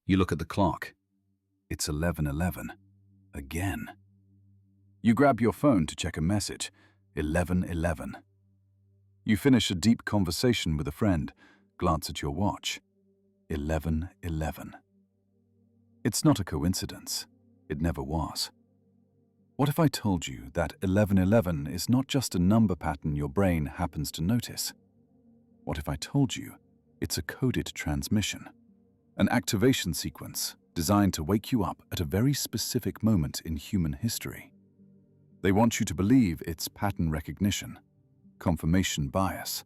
You look at the clock. It's 11:11. Again. You grab your phone to check a message. 11:11. You finish a deep conversation with a friend, glance at your watch. 11:11. It's not a coincidence. It never was. What if I told you that 11:11 is not just a number pattern your brain happens to notice? What if I told you it's a coded transmission, an activation sequence designed to wake you up at a very specific moment in human history? They want you to believe it's pattern recognition, confirmation bias,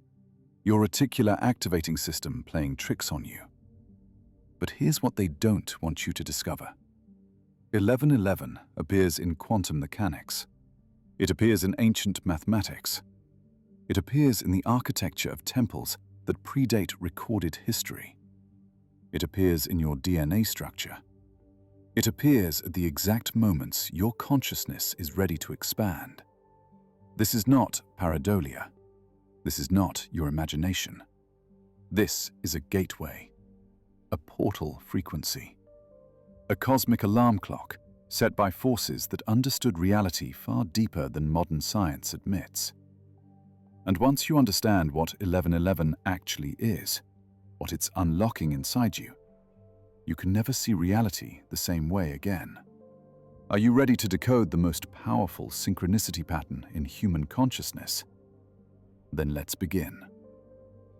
your reticular activating system playing tricks on you. But here's what they don't want you to discover. 11:11 appears in quantum mechanics. It appears in ancient mathematics. It appears in the architecture of temples that predate recorded history. It appears in your DNA structure. It appears at the exact moments your consciousness is ready to expand. This is not pareidolia. This is not your imagination. This is a gateway, a portal frequency, a cosmic alarm clock set by forces that understood reality far deeper than modern science admits. And once you understand what 11:11 actually is, what it's unlocking inside you, you can never see reality the same way again. Are you ready to decode the most powerful synchronicity pattern in human consciousness? Then let's begin.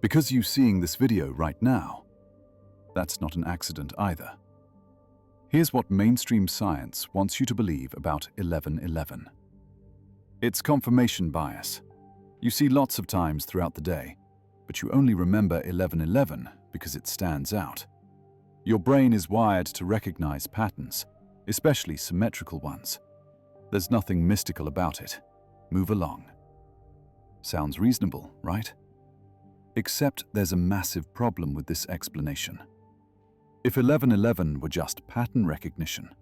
Because you're seeing this video right now, that's not an accident either. Here's what mainstream science wants you to believe about 11:11. It's confirmation bias. You see lots of times throughout the day, but you only remember 11:11 because it stands out. Your brain is wired to recognize patterns, especially symmetrical ones. There's nothing mystical about it. Move along. Sounds reasonable, right? Except there's a massive problem with this explanation. If 11:11 were just pattern recognition,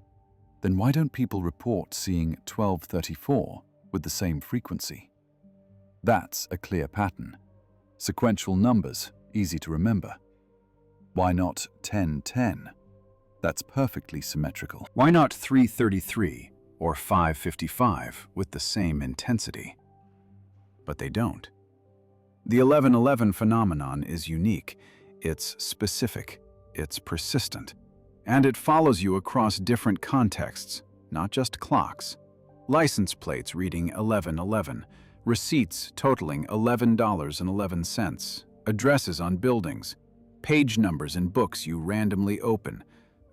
then why don't people report seeing 12:34 with the same frequency? That's a clear pattern. Sequential numbers, easy to remember. Why not 10:10? That's perfectly symmetrical. Why not 3:33 or 5:55 with the same intensity? But they don't. The 11:11 phenomenon is unique. It's specific. It's persistent. And it follows you across different contexts, not just clocks. License plates reading 11:11, receipts totaling $11.11, addresses on buildings, page numbers in books you randomly open,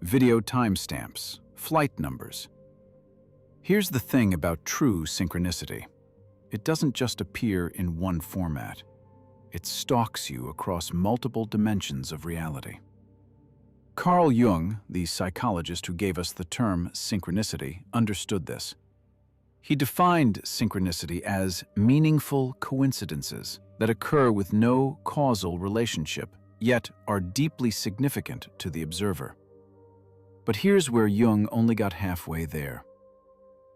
video timestamps, flight numbers. Here's the thing about true synchronicity. It doesn't just appear in one format. It stalks you across multiple dimensions of reality. Carl Jung, the psychologist who gave us the term synchronicity, understood this. He defined synchronicity as meaningful coincidences that occur with no causal relationship, yet are deeply significant to the observer. But here's where Jung only got halfway there.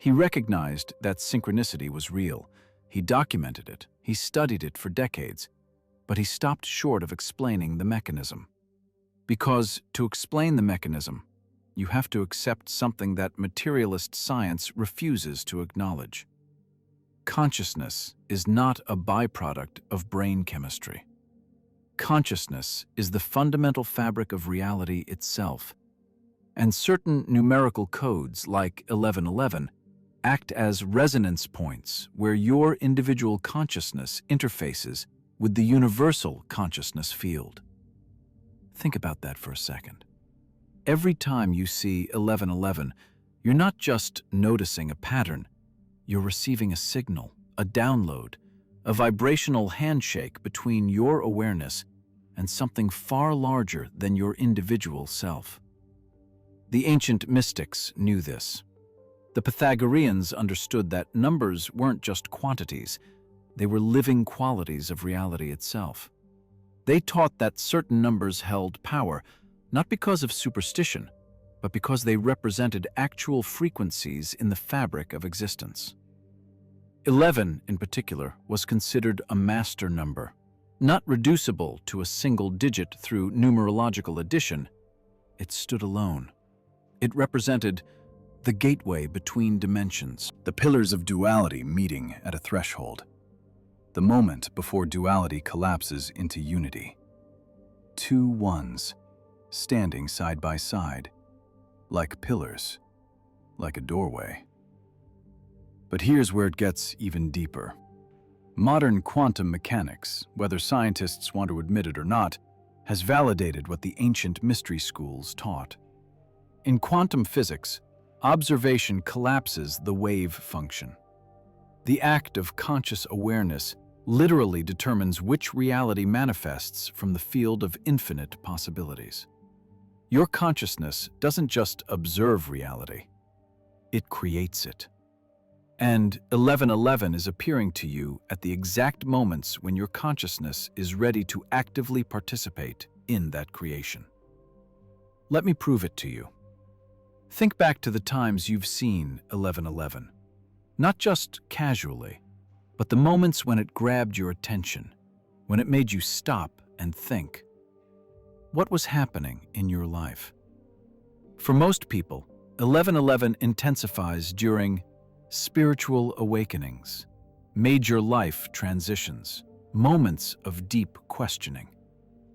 He recognized that synchronicity was real. He documented it. He studied it for decades. But he stopped short of explaining the mechanism. Because to explain the mechanism, you have to accept something that materialist science refuses to acknowledge. Consciousness is not a byproduct of brain chemistry. Consciousness is the fundamental fabric of reality itself, and certain numerical codes, like 11:11, act as resonance points where your individual consciousness interfaces with the universal consciousness field. Think about that for a second. Every time you see 11:11, you're not just noticing a pattern, you're receiving a signal, a download, a vibrational handshake between your awareness and something far larger than your individual self. The ancient mystics knew this. The Pythagoreans understood that numbers weren't just quantities, they were living qualities of reality itself. They taught that certain numbers held power, not because of superstition, but because they represented actual frequencies in the fabric of existence. 11, in particular, was considered a master number, not reducible to a single digit through numerological addition. it stood alone. It represented the gateway between dimensions, The pillars of duality meeting at a threshold. The moment before duality collapses into unity. Two ones, standing side by side, like pillars, like a doorway. But here's where it gets even deeper. Modern quantum mechanics, whether scientists want to admit it or not, has validated what the ancient mystery schools taught. In quantum physics, observation collapses the wave function. The act of conscious awareness literally determines which reality manifests from the field of infinite possibilities. Your consciousness doesn't just observe reality, it creates it. And 1111 is appearing to you at the exact moments when your consciousness is ready to actively participate in that creation. Let me prove it to you. Think back to the times you've seen 1111, not just casually, but the moments when it grabbed your attention, when it made you stop and think. What was happening in your life? For most people, 1111 intensifies during spiritual awakenings, major life transitions, moments of deep questioning,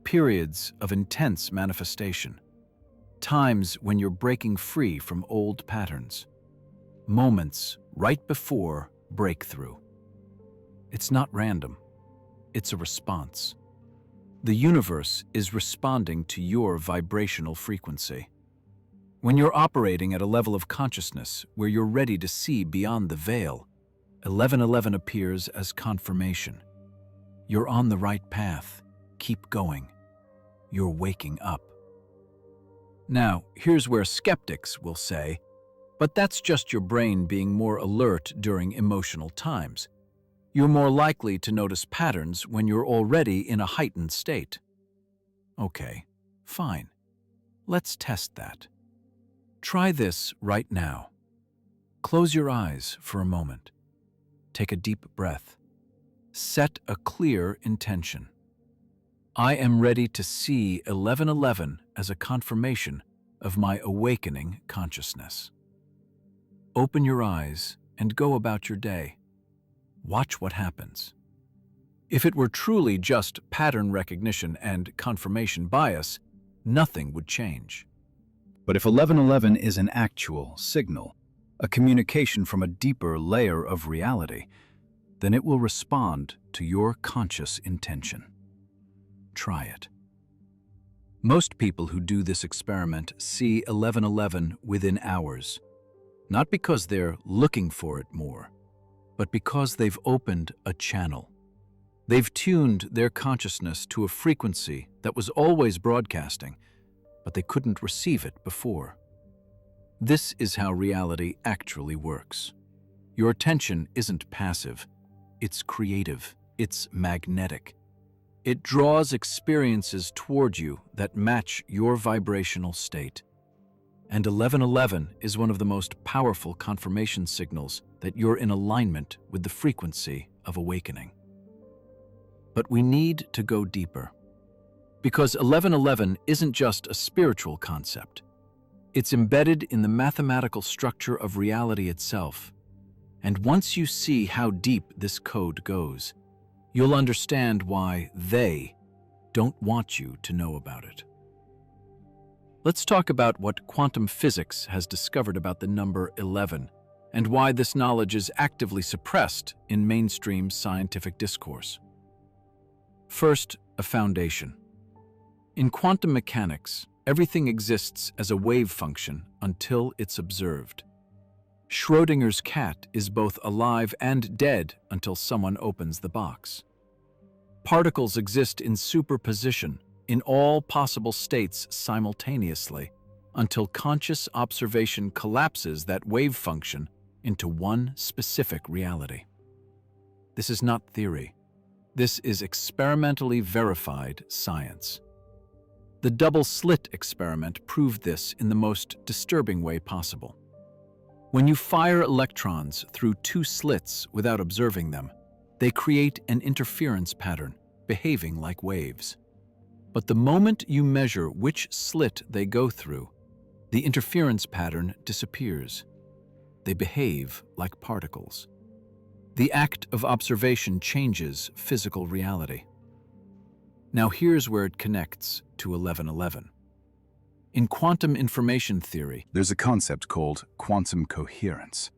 periods of intense manifestation, times when you're breaking free from old patterns, moments right before breakthrough. It's not random, it's a response. The universe is responding to your vibrational frequency. When you're operating at a level of consciousness where you're ready to see beyond the veil, 1111 appears as confirmation. You're on the right path. Keep going. You're waking up. Now, here's where skeptics will say, but that's just your brain being more alert during emotional times. You're more likely to notice patterns when you're already in a heightened state. Okay, fine. Let's test that. Try this right now. Close your eyes for a moment. Take a deep breath. Set a clear intention. I am ready to see 1111 as a confirmation of my awakening consciousness. Open your eyes and go about your day. Watch what happens. If it were truly just pattern recognition and confirmation bias, nothing would change. But if 1111 is an actual signal, a communication from a deeper layer of reality, then it will respond to your conscious intention. Try it. Most people who do this experiment see 1111 within hours, not because they're looking for it more, but because they've opened a channel. They've tuned their consciousness to a frequency that was always broadcasting, but they couldn't receive it before. This is how reality actually works. Your attention isn't passive, it's creative, it's magnetic. It draws experiences toward you that match your vibrational state. And 1111 is one of the most powerful confirmation signals that you're in alignment with the frequency of awakening. But we need to go deeper. Because 1111 isn't just a spiritual concept. It's embedded in the mathematical structure of reality itself. And once you see how deep this code goes, you'll understand why they don't want you to know about it. Let's talk about what quantum physics has discovered about the number 11 and why this knowledge is actively suppressed in mainstream scientific discourse. First, a foundation. In quantum mechanics, everything exists as a wave function until it's observed. Schrödinger's cat is both alive and dead until someone opens the box. Particles exist in superposition in all possible states simultaneously until conscious observation collapses that wave function into one specific reality. This is not theory. This is experimentally verified science. The double-slit experiment proved this in the most disturbing way possible. When you fire electrons through two slits without observing them, they create an interference pattern, behaving like waves. But the moment you measure which slit they go through, the interference pattern disappears. They behave like particles. The act of observation changes physical reality. Now here's where it connects to 1111. In quantum information theory, There's a concept called quantum coherence,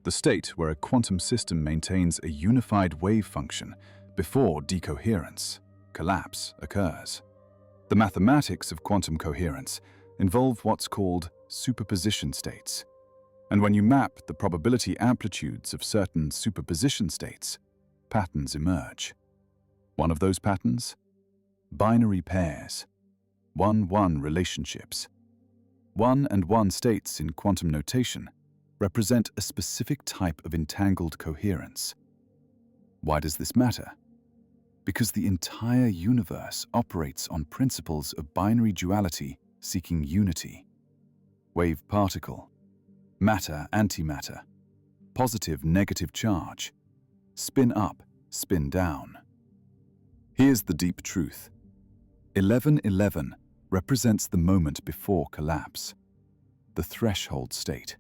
the state where a quantum system maintains a unified wave function before decoherence, collapse, occurs. The mathematics of quantum coherence involve what's called superposition states. And when you map the probability amplitudes of certain superposition states, patterns emerge. One of those patterns? Binary pairs, 1-1 relationships. 1 and 1 states in quantum notation represent a specific type of entangled coherence. Why does this matter? Because the entire universe operates on principles of binary duality seeking unity. Wave-particle, matter-antimatter, positive-negative charge, spin-up, spin-down. Here's the deep truth. 1111 represents the moment before collapse, the threshold state,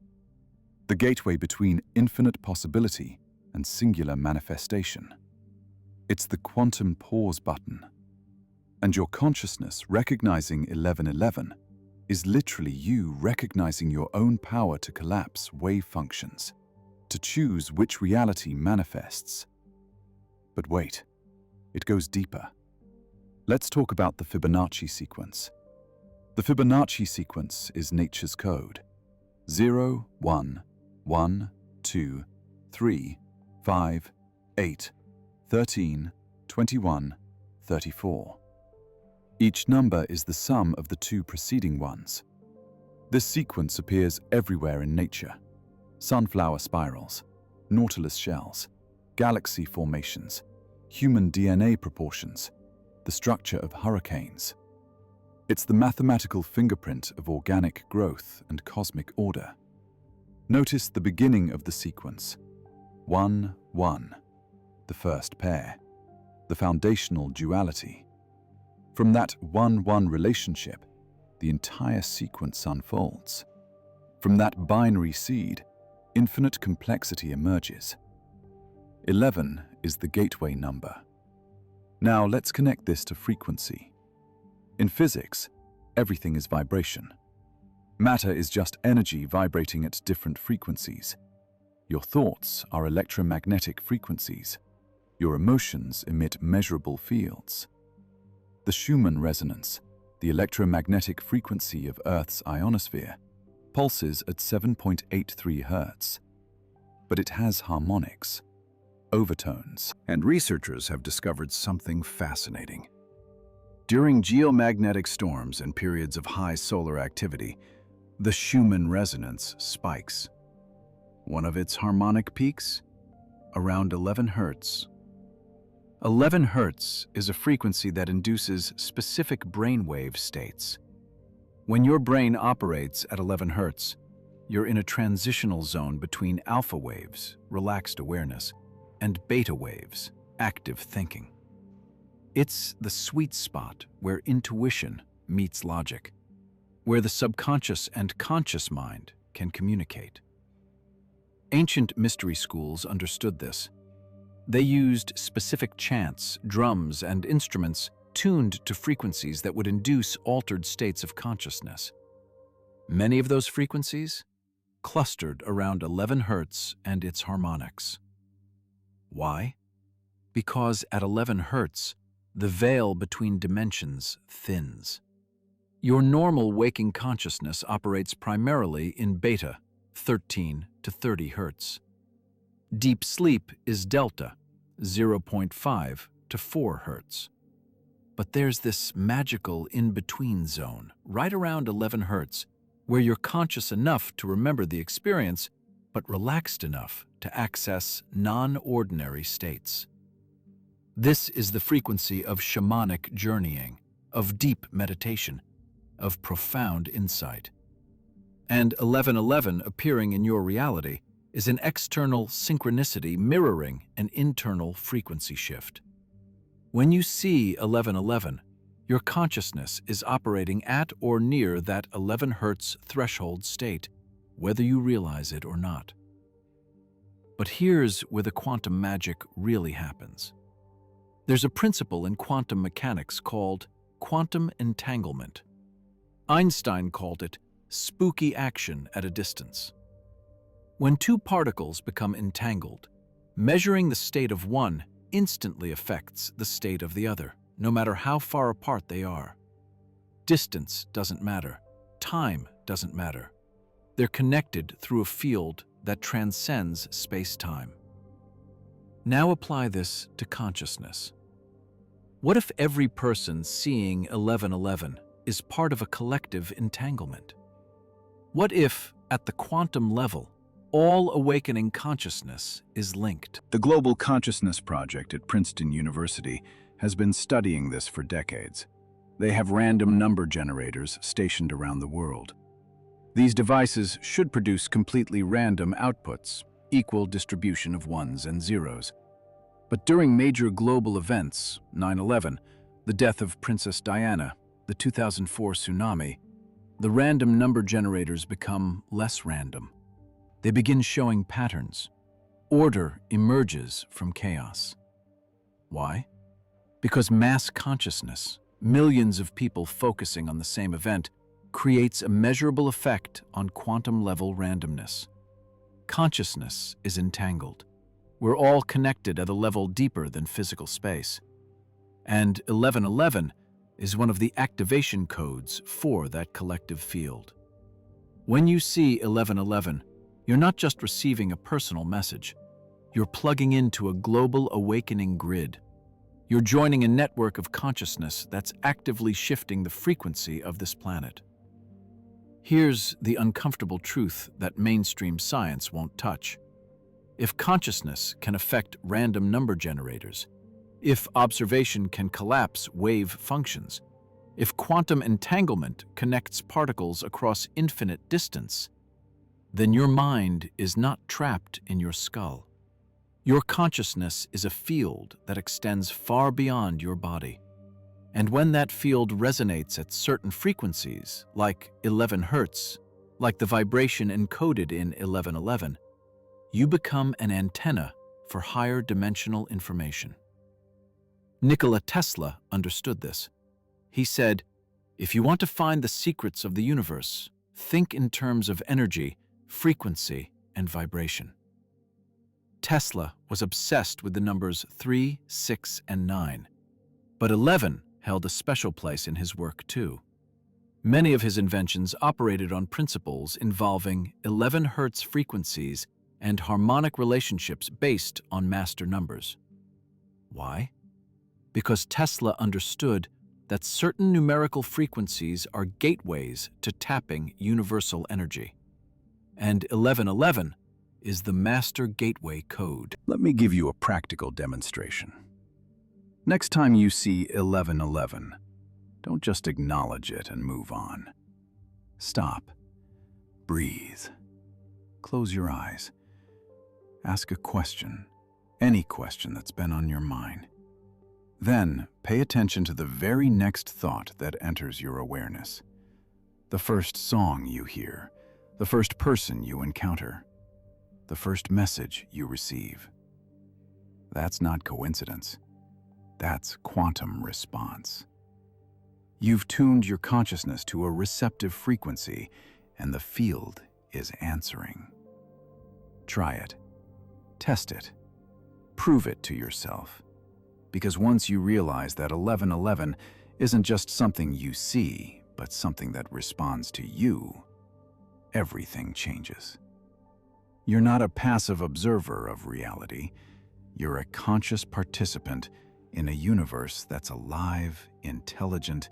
the gateway between infinite possibility and singular manifestation. It's the quantum pause button. And your consciousness recognizing 1111 is literally you recognizing your own power to collapse wave functions, to choose which reality manifests. But wait, it goes deeper. Let's talk about the Fibonacci sequence. The Fibonacci sequence is nature's code. 0, 1, 1, 2, 3, 5, 8, 13, 21, 34. Each number is the sum of the two preceding ones. This sequence appears everywhere in nature. Sunflower spirals, nautilus shells, galaxy formations, human DNA proportions, the structure of hurricanes. It's the mathematical fingerprint of organic growth and cosmic order. Notice the beginning of the sequence. 1, 1, the first pair, the foundational duality. From that 1-1 relationship, the entire sequence unfolds. From that binary seed, infinite complexity emerges. 11 is the gateway number. Now let's connect this to frequency. In physics, everything is vibration. Matter is just energy vibrating at different frequencies. Your thoughts are electromagnetic frequencies. Your emotions emit measurable fields. The Schumann resonance, the electromagnetic frequency of Earth's ionosphere, pulses at 7.83 Hz. But it has harmonics, overtones, and researchers have discovered something fascinating. During geomagnetic storms and periods of high solar activity, the Schumann resonance spikes. One of its harmonic peaks? Around 11 Hz. 11 Hz is a frequency that induces specific brainwave states. When your brain operates at 11 Hz, you're in a transitional zone between alpha waves, relaxed awareness, and beta waves, active thinking. It's the sweet spot where intuition meets logic, where the subconscious and conscious mind can communicate. Ancient mystery schools understood this. They used specific chants, drums, and instruments tuned to frequencies that would induce altered states of consciousness. Many of those frequencies clustered around 11 Hz and its harmonics. Why? Because at 11 Hz, the veil between dimensions thins. Your normal waking consciousness operates primarily in beta, 13 to 30 Hz. Deep sleep is delta, 0.5 to 4 Hz. But there's this magical in-between zone, right around 11 Hz, where you're conscious enough to remember the experience, but relaxed enough to access non-ordinary states. This is the frequency of shamanic journeying, of deep meditation, of profound insight. And 1111 appearing in your reality is an external synchronicity mirroring an internal frequency shift. When you see 1111, Your consciousness is operating at or near that 11 Hz threshold state, whether you realize it or not. But here's where the quantum magic really happens. There's a principle in quantum mechanics called quantum entanglement. Einstein called it spooky action at a distance. When two particles become entangled, measuring the state of one instantly affects the state of the other, no matter how far apart they are. Distance doesn't matter. Time doesn't matter. They're connected through a field that transcends space-time. Now apply this to consciousness. What if every person seeing 1111 is part of a collective entanglement? What if, at the quantum level, all awakening consciousness is linked? The Global Consciousness Project at Princeton University has been studying this for decades. They have random number generators stationed around the world. These devices should produce completely random outputs, equal distribution of ones and zeros. But during major global events, 9/11, the death of Princess Diana, the 2004 tsunami, the random number generators become less random. They begin showing patterns. Order emerges from chaos. Why? Because mass consciousness, millions of people focusing on the same event, creates a measurable effect on quantum-level randomness. Consciousness is entangled. We're all connected at a level deeper than physical space. And 1111 is one of the activation codes for that collective field. When you see 1111, you're not just receiving a personal message. You're plugging into a global awakening grid. You're joining a network of consciousness that's actively shifting the frequency of this planet. Here's the uncomfortable truth that mainstream science won't touch. If consciousness can affect random number generators, if observation can collapse wave functions, if quantum entanglement connects particles across infinite distance, then your mind is not trapped in your skull. Your consciousness is a field that extends far beyond your body. And when that field resonates at certain frequencies, like 11 Hz, like the vibration encoded in 1111, you become an antenna for higher dimensional information. Nikola Tesla understood this. He said, "If you want to find the secrets of the universe, think in terms of energy, frequency, and vibration." Tesla was obsessed with the numbers 3, 6, and 9. But 11 held a special place in his work too. Many of his inventions operated on principles involving 11 Hz frequencies and harmonic relationships based on master numbers. Why? Because Tesla understood that certain numerical frequencies are gateways to tapping universal energy. And 1111 is the master gateway code. Let me give you a practical demonstration. Next time you see 1111, don't just acknowledge it and move on. Stop. Breathe. Close your eyes. Ask a question, any question that's been on your mind. Then, pay attention to the very next thought that enters your awareness. The first song you hear, the first person you encounter, the first message you receive. That's not coincidence. That's quantum response. You've tuned your consciousness to a receptive frequency, and the field is answering. Try it. Test it. Prove it to yourself. Because once you realize that 1111 isn't just something you see, but something that responds to you, everything changes. You're not a passive observer of reality. You're a conscious participant in a universe that's alive, intelligent,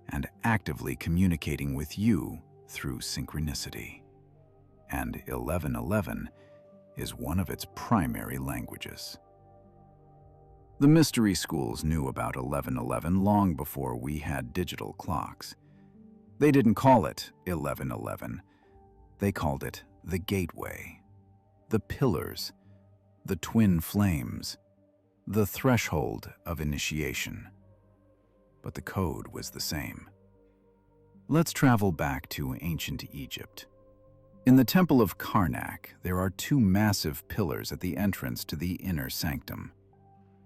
and actively communicating with you through synchronicity. And 1111 is one of its primary languages. The mystery schools knew about 1111 long before we had digital clocks. They didn't call it 1111. They called it the gateway, the pillars, the twin flames, the threshold of initiation. but the code was the same. Let's travel back to ancient Egypt. In the Temple of Karnak, there are two massive pillars at the entrance to the inner sanctum.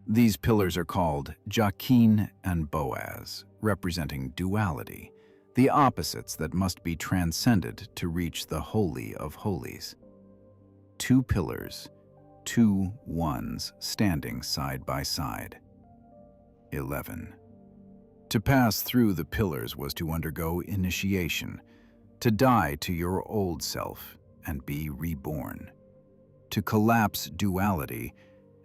These pillars are called Jachin and Boaz, representing duality, the opposites that must be transcended to reach the Holy of Holies. Two pillars, two ones standing side by side. 11. To pass through the pillars was to undergo initiation, to die to your old self and be reborn, to collapse duality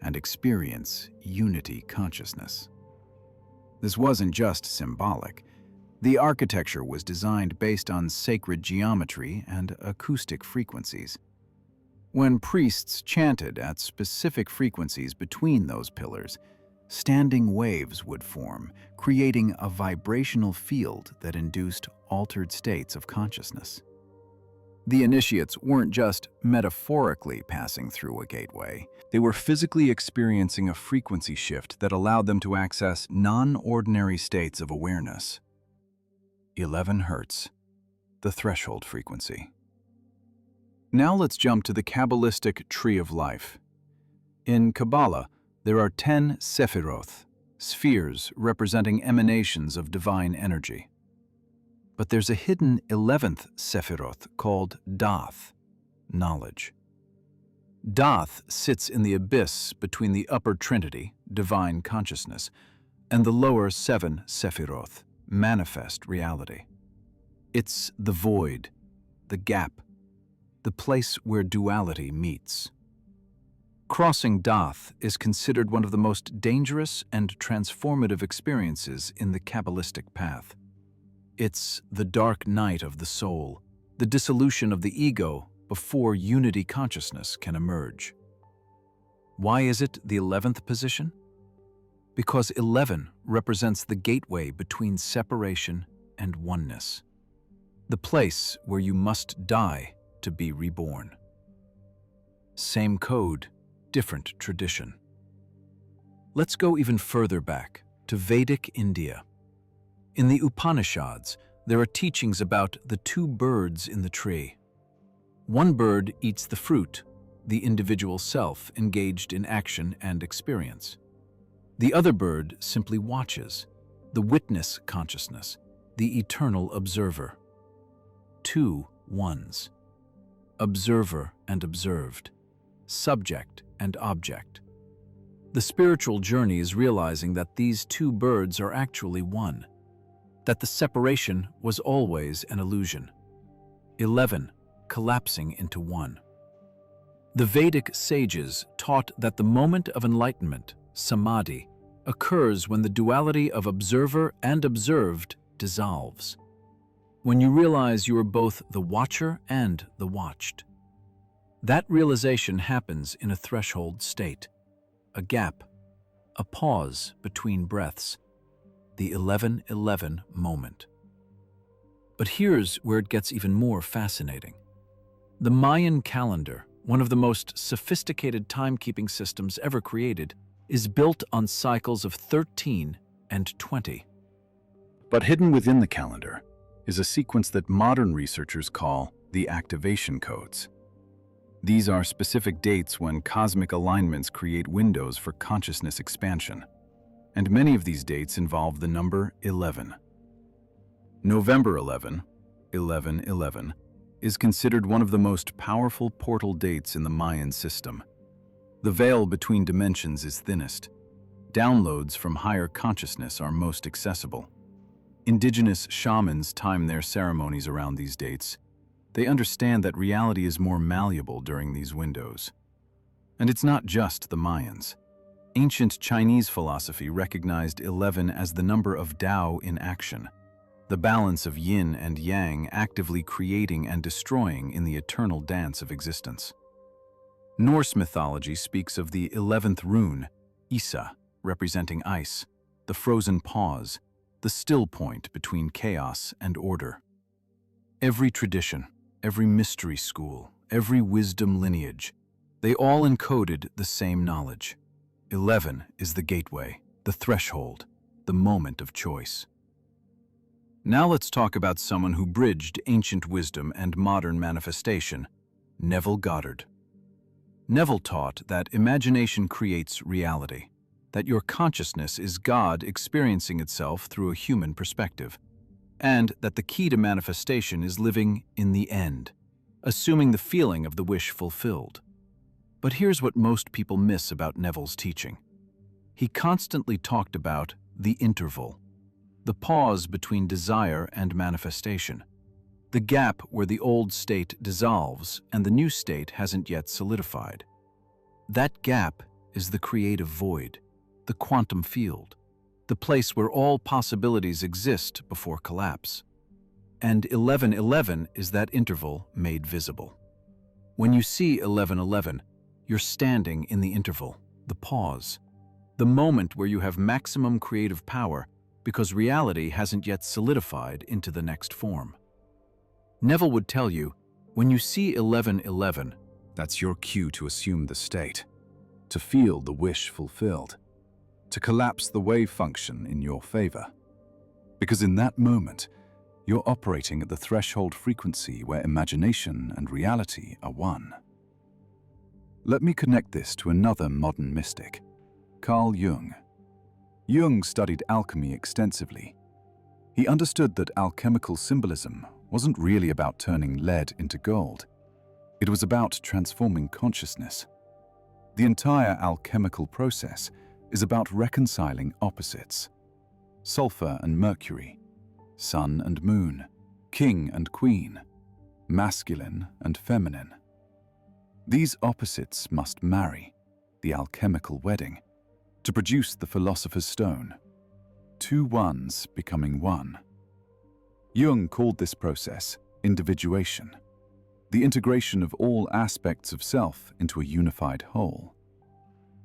and experience unity consciousness. This wasn't just symbolic. The architecture was designed based on sacred geometry and acoustic frequencies. When priests chanted at specific frequencies between those pillars, standing waves would form, creating a vibrational field that induced altered states of consciousness. The initiates weren't just metaphorically passing through a gateway. They were physically experiencing a frequency shift that allowed them to access non-ordinary states of awareness. 11 Hertz, the threshold frequency. Now let's jump to the Kabbalistic Tree of Life. In Kabbalah, there are 10 Sephiroth, spheres representing emanations of divine energy. But there's a hidden 11th Sephiroth called Dath, knowledge. Dath sits in the abyss between the upper trinity, divine consciousness, and the lower 7 Sephiroth, manifest reality. It's the void, the gap, the place where duality meets. Crossing Dath is considered one of the most dangerous and transformative experiences in the Kabbalistic path. It's the dark night of the soul, the dissolution of the ego before unity consciousness can emerge. Why is it the 11th position? Because 11 represents the gateway between separation and oneness, the place where you must die to be reborn. Same code, different tradition. Let's go even further back to Vedic India. In the Upanishads, there are teachings about the two birds in the tree. One bird eats the fruit, the individual self engaged in action and experience. The other bird simply watches, the witness consciousness, the eternal observer. Two ones. Observer and observed, subject and object. The spiritual journey is realizing that these two birds are actually one, that the separation was always an illusion. 11 collapsing into one. The Vedic sages taught that the moment of enlightenment, samadhi, occurs when the duality of observer and observed dissolves, when you realize you are both the watcher and the watched. That realization happens in a threshold state, a gap, a pause between breaths, the 11:11 moment. But here's where it gets even more fascinating. The Mayan calendar, one of the most sophisticated timekeeping systems ever created, is built on cycles of 13 and 20. But hidden within the calendar is a sequence that modern researchers call the activation codes. These are specific dates when cosmic alignments create windows for consciousness expansion, and many of these dates involve the number 11. November 11, 11/11, is considered one of the most powerful portal dates in the Mayan system. The veil between dimensions is thinnest. Downloads from higher consciousness are most accessible. Indigenous shamans time their ceremonies around these dates. They understand that reality is more malleable during these windows. And it's not just the Mayans. Ancient Chinese philosophy recognized 11 as the number of Tao in action, the balance of yin and yang actively creating and destroying in the eternal dance of existence. Norse mythology speaks of the 11th rune, Isa, representing ice, the frozen pause, the still point between chaos and order. Every tradition, every mystery school, every wisdom lineage, they all encoded the same knowledge. 11 is the gateway, the threshold, the moment of choice. Now let's talk about someone who bridged ancient wisdom and modern manifestation, Neville Goddard. Neville taught that imagination creates reality, that your consciousness is God experiencing itself through a human perspective, and that the key to manifestation is living in the end, assuming the feeling of the wish fulfilled. But here's what most people miss about Neville's teaching. He constantly talked about the interval, the pause between desire and manifestation, the gap where the old state dissolves and the new state hasn't yet solidified. That gap is the creative void, the quantum field, the place where all possibilities exist before collapse. And 1111 is that interval made visible. When you see 1111, you're standing in the interval, the pause, the moment where you have maximum creative power because reality hasn't yet solidified into the next form. Neville would tell you, when you see 1111, That's your cue to assume the state, to feel the wish fulfilled, to collapse the wave function in your favor. Because in that moment, you're operating at the threshold frequency where imagination and reality are one. Let me connect this to another modern mystic, Carl Jung. Jung studied alchemy extensively. He understood that alchemical symbolism wasn't really about turning lead into gold. It was about transforming consciousness. The entire alchemical process is about reconciling opposites: sulfur and mercury, sun and moon, king and queen, masculine and feminine. These opposites must marry, the alchemical wedding, to produce the philosopher's stone, two ones becoming one. Jung called this process individuation, the integration of all aspects of self into a unified whole.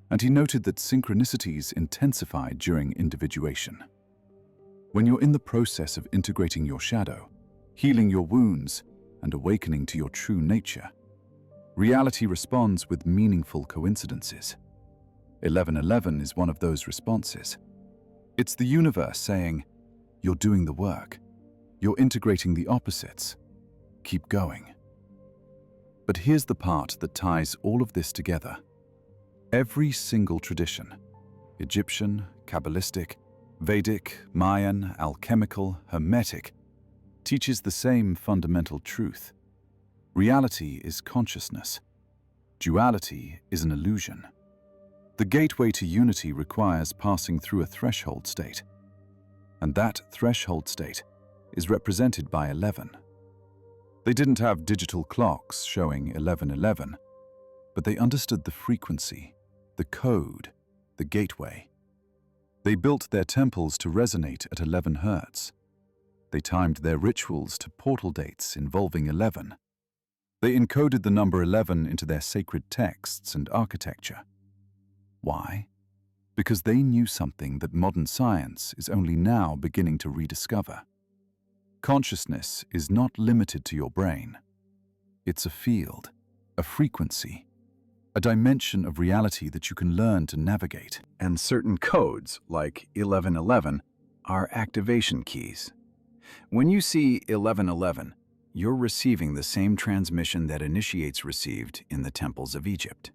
And he noted that synchronicities intensify during individuation. When you're in the process of integrating your shadow, healing your wounds, and awakening to your true nature, reality responds with meaningful coincidences. 1111 is one of those responses. It's the universe saying, you're doing the work. You're integrating the opposites. Keep going. But here's the part that ties all of this together. Every single tradition, Egyptian, Kabbalistic, Vedic, Mayan, alchemical, Hermetic, teaches the same fundamental truth. Reality is consciousness. Duality is an illusion. The gateway to unity requires passing through a threshold state. And that threshold state is represented by 11. They didn't have digital clocks showing 1111, but they understood the frequency, the code, the gateway. They built their temples to resonate at 11 hertz. They timed their rituals to portal dates involving 11. They encoded the number 11 into their sacred texts and architecture. Why? Because they knew something that modern science is only now beginning to rediscover. Consciousness is not limited to your brain. It's a field, a frequency, a dimension of reality that you can learn to navigate. And certain codes, like 1111, are activation keys. When you see 1111, you're receiving the same transmission that initiates received in the temples of Egypt.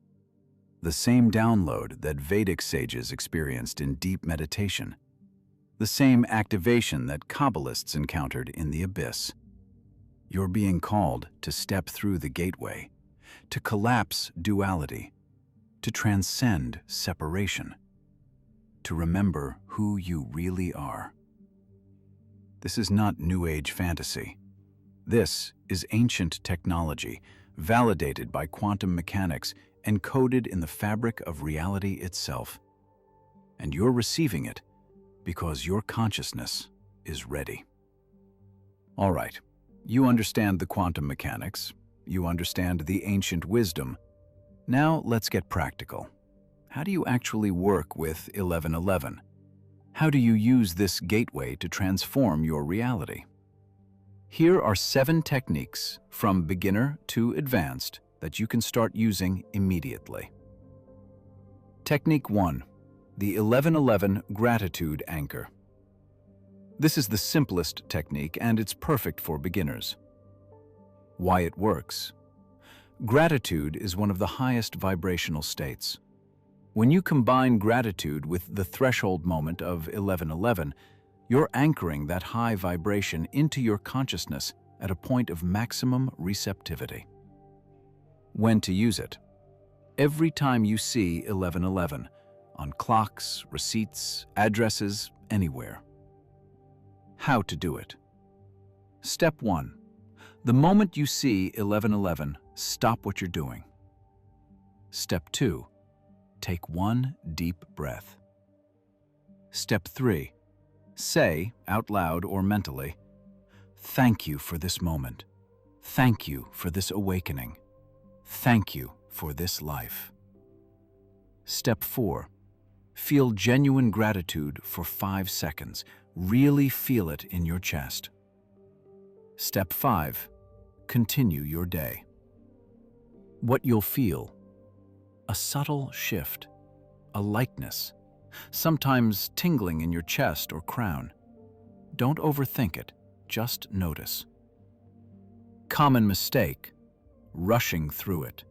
The same download that Vedic sages experienced in deep meditation. The same activation that Kabbalists encountered in the abyss. You're being called to step through the gateway, to collapse duality, to transcend separation, to remember who you really are. This is not New Age fantasy. This is ancient technology, validated by quantum mechanics, encoded in the fabric of reality itself. And you're receiving it because your consciousness is ready. All right, you understand the quantum mechanics, you understand the ancient wisdom. Now let's get practical. How do you actually work with 1111? How do you use this gateway to transform your reality? Here are 7 techniques, from beginner to advanced, that you can start using immediately. Technique 1. The 1111 Gratitude Anchor. This is the simplest technique, and it's perfect for beginners. Why it works. Gratitude is one of the highest vibrational states. When you combine gratitude with the threshold moment of 1111, you're anchoring that high vibration into your consciousness at a point of maximum receptivity. When to use it. Every time you see 1111, on clocks, receipts, addresses, anywhere. How to do it. Step 1. The moment you see 1111, stop what you're doing. Step 2. Take one deep breath. Step 3. Say, out loud or mentally, "Thank you for this moment. Thank you for this awakening. Thank you for this life." Step 4. Feel genuine gratitude for 5 seconds. Really feel it in your chest. Step 5. Continue your day. What you'll feel. A subtle shift, a lightness, sometimes tingling in your chest or crown. Don't overthink it, just notice. Common mistake, rushing through it.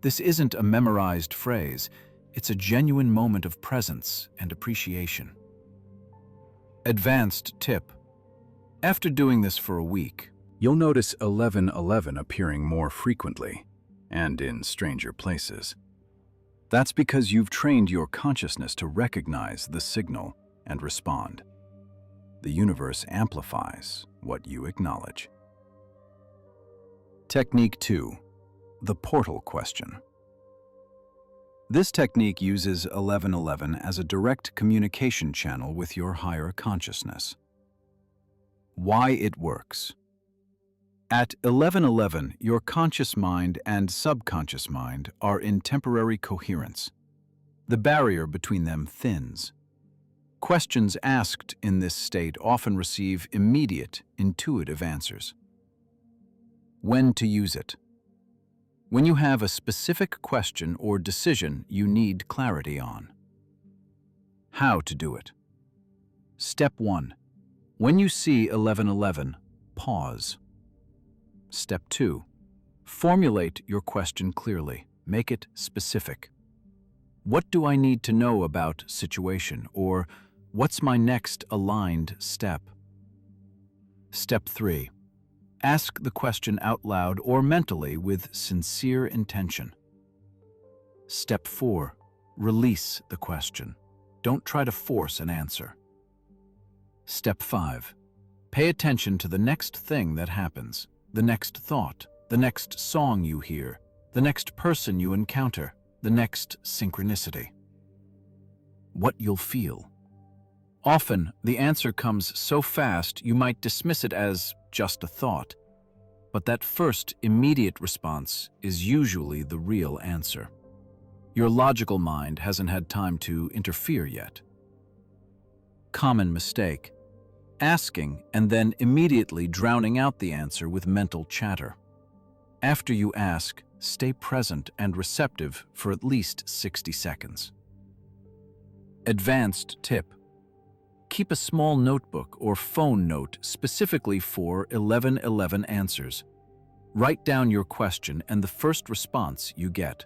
This isn't a memorized phrase, it's a genuine moment of presence and appreciation. Advanced tip. After doing this for a week, You'll notice 1111 appearing more frequently and in stranger places. That's because you've trained your consciousness to recognize the signal and respond. The universe amplifies what you acknowledge. Technique 2. The portal question. This technique uses 1111 as a direct communication channel with your higher consciousness. Why it works. At 1111, your conscious mind and subconscious mind are in temporary coherence. The barrier between them thins. Questions asked in this state often receive immediate, intuitive answers. When to use it. When you have a specific question or decision you need clarity on. How to do it. Step 1. When you see 1111, pause. Step 2. Formulate your question clearly. Make it specific. What do I need to know about situation, or what's my next aligned step? Step 3. Ask the question out loud or mentally with sincere intention. Step 4. Release the question. Don't try to force an answer. Step 5. Pay attention to the next thing that happens, the next thought, the next song you hear, the next person you encounter, the next synchronicity. What you'll feel. Often, the answer comes so fast you might dismiss it as just a thought, but that first immediate response is usually the real answer. Your logical mind hasn't had time to interfere yet. Common mistake. Asking and then immediately drowning out the answer with mental chatter. After you ask, stay present and receptive for at least 60 seconds. Advanced tip. Keep a small notebook or phone note specifically for 1111 answers. Write down your question and the first response you get.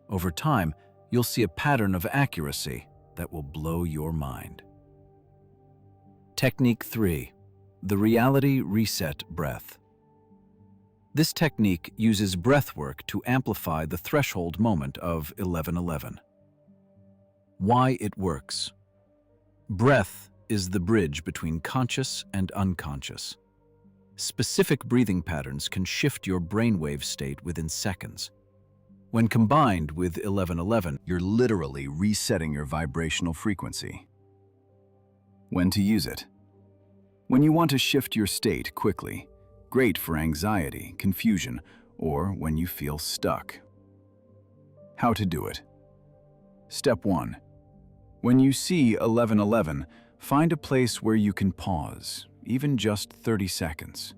Over time, you'll see a pattern of accuracy that will blow your mind. Technique 3. The Reality Reset Breath. This technique uses breath work to amplify the threshold moment of 1111. Why it works. Breath is the bridge between conscious and unconscious. Specific breathing patterns can shift your brainwave state within seconds. When combined with 1111, You're literally resetting your vibrational frequency. When to use it. When you want to shift your state quickly, great for anxiety, confusion, or when you feel stuck. How to do it. Step 1. When you see 1111, find a place where you can pause, even just 30 seconds.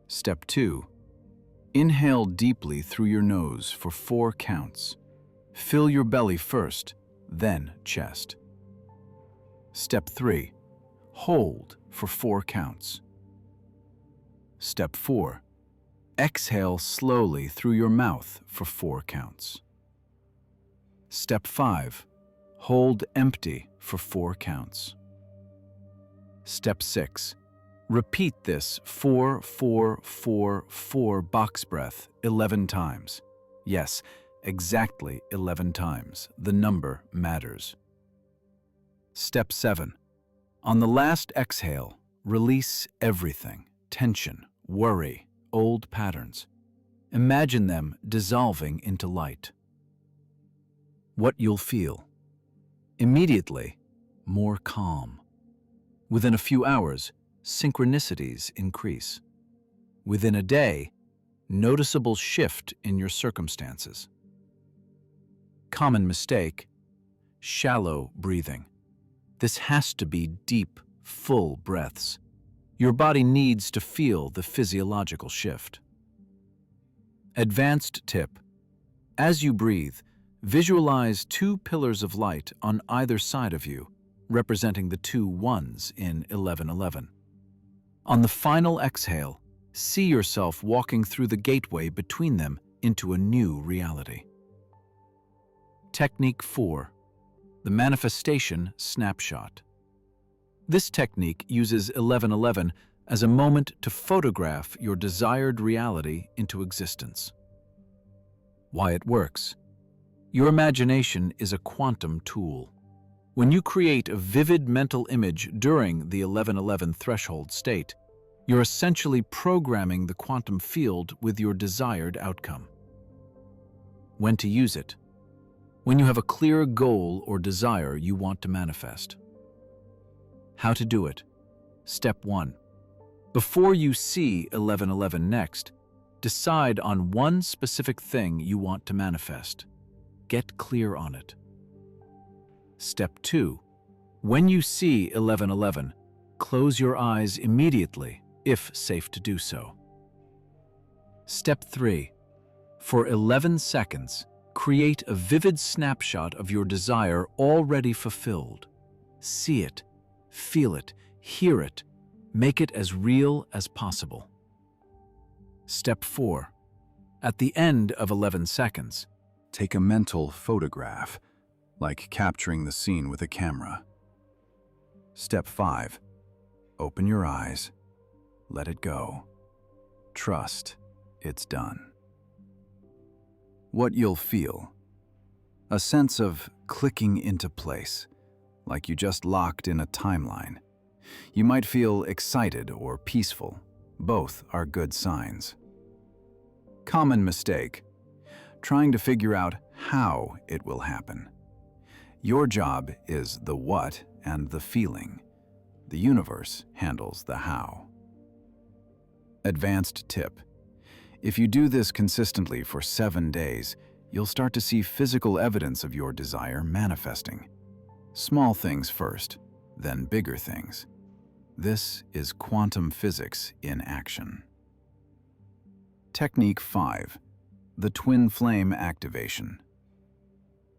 Step 2. Inhale deeply through your nose for 4 counts. Fill your belly first, then chest. Step 3. Hold for 4 counts. Step 4. Exhale slowly through your mouth for 4 counts. Step 5. Hold empty for 4 counts. Step 6. Repeat this 4-4-4-4 box breath 11 times. Yes, exactly 11 times. The number matters. Step 7. On the last exhale, release everything: tension, worry, old patterns. Imagine them dissolving into light. What you'll feel. Immediately, more calm. Within a few hours, synchronicities increase. Within a day, noticeable shift in your circumstances. Common mistake: shallow breathing. This has to be deep, full breaths. Your body needs to feel the physiological shift. Advanced tip: as you breathe, visualize 2 pillars of light on either side of you, representing the 2 ones in 1111. On the final exhale, see yourself walking through the gateway between them into a new reality. Technique 4. The manifestation snapshot. This technique uses 1111 as a moment to photograph your desired reality into existence. Why it works. Your imagination is a quantum tool. When you create a vivid mental image during the 1111 threshold state, you're essentially programming the quantum field with your desired outcome. When to use it. When you have a clear goal or desire you want to manifest. How to do it. Step 1. Before you see 1111 next, decide on one specific thing you want to manifest. Get clear on it. Step 2. When you see 1111, close your eyes immediately, if safe to do so. Step 3. For 11 seconds, create a vivid snapshot of your desire already fulfilled. See it, feel it, hear it, make it as real as possible. Step 4. At the end of 11 seconds, Take a mental photograph, like capturing the scene with a camera. Step 5. Open your eyes. Let it go. Trust it's done. What you'll feel. A sense of clicking into place, like you just locked in a timeline. You might feel excited or peaceful. Both are good signs. Common mistake. Trying to figure out how it will happen. Your job is the what and the feeling. The universe handles the how. Advanced tip. If you do this consistently for 7 days, you'll start to see physical evidence of your desire manifesting. Small things first, then bigger things. This is quantum physics in action. Technique 5. The twin flame activation.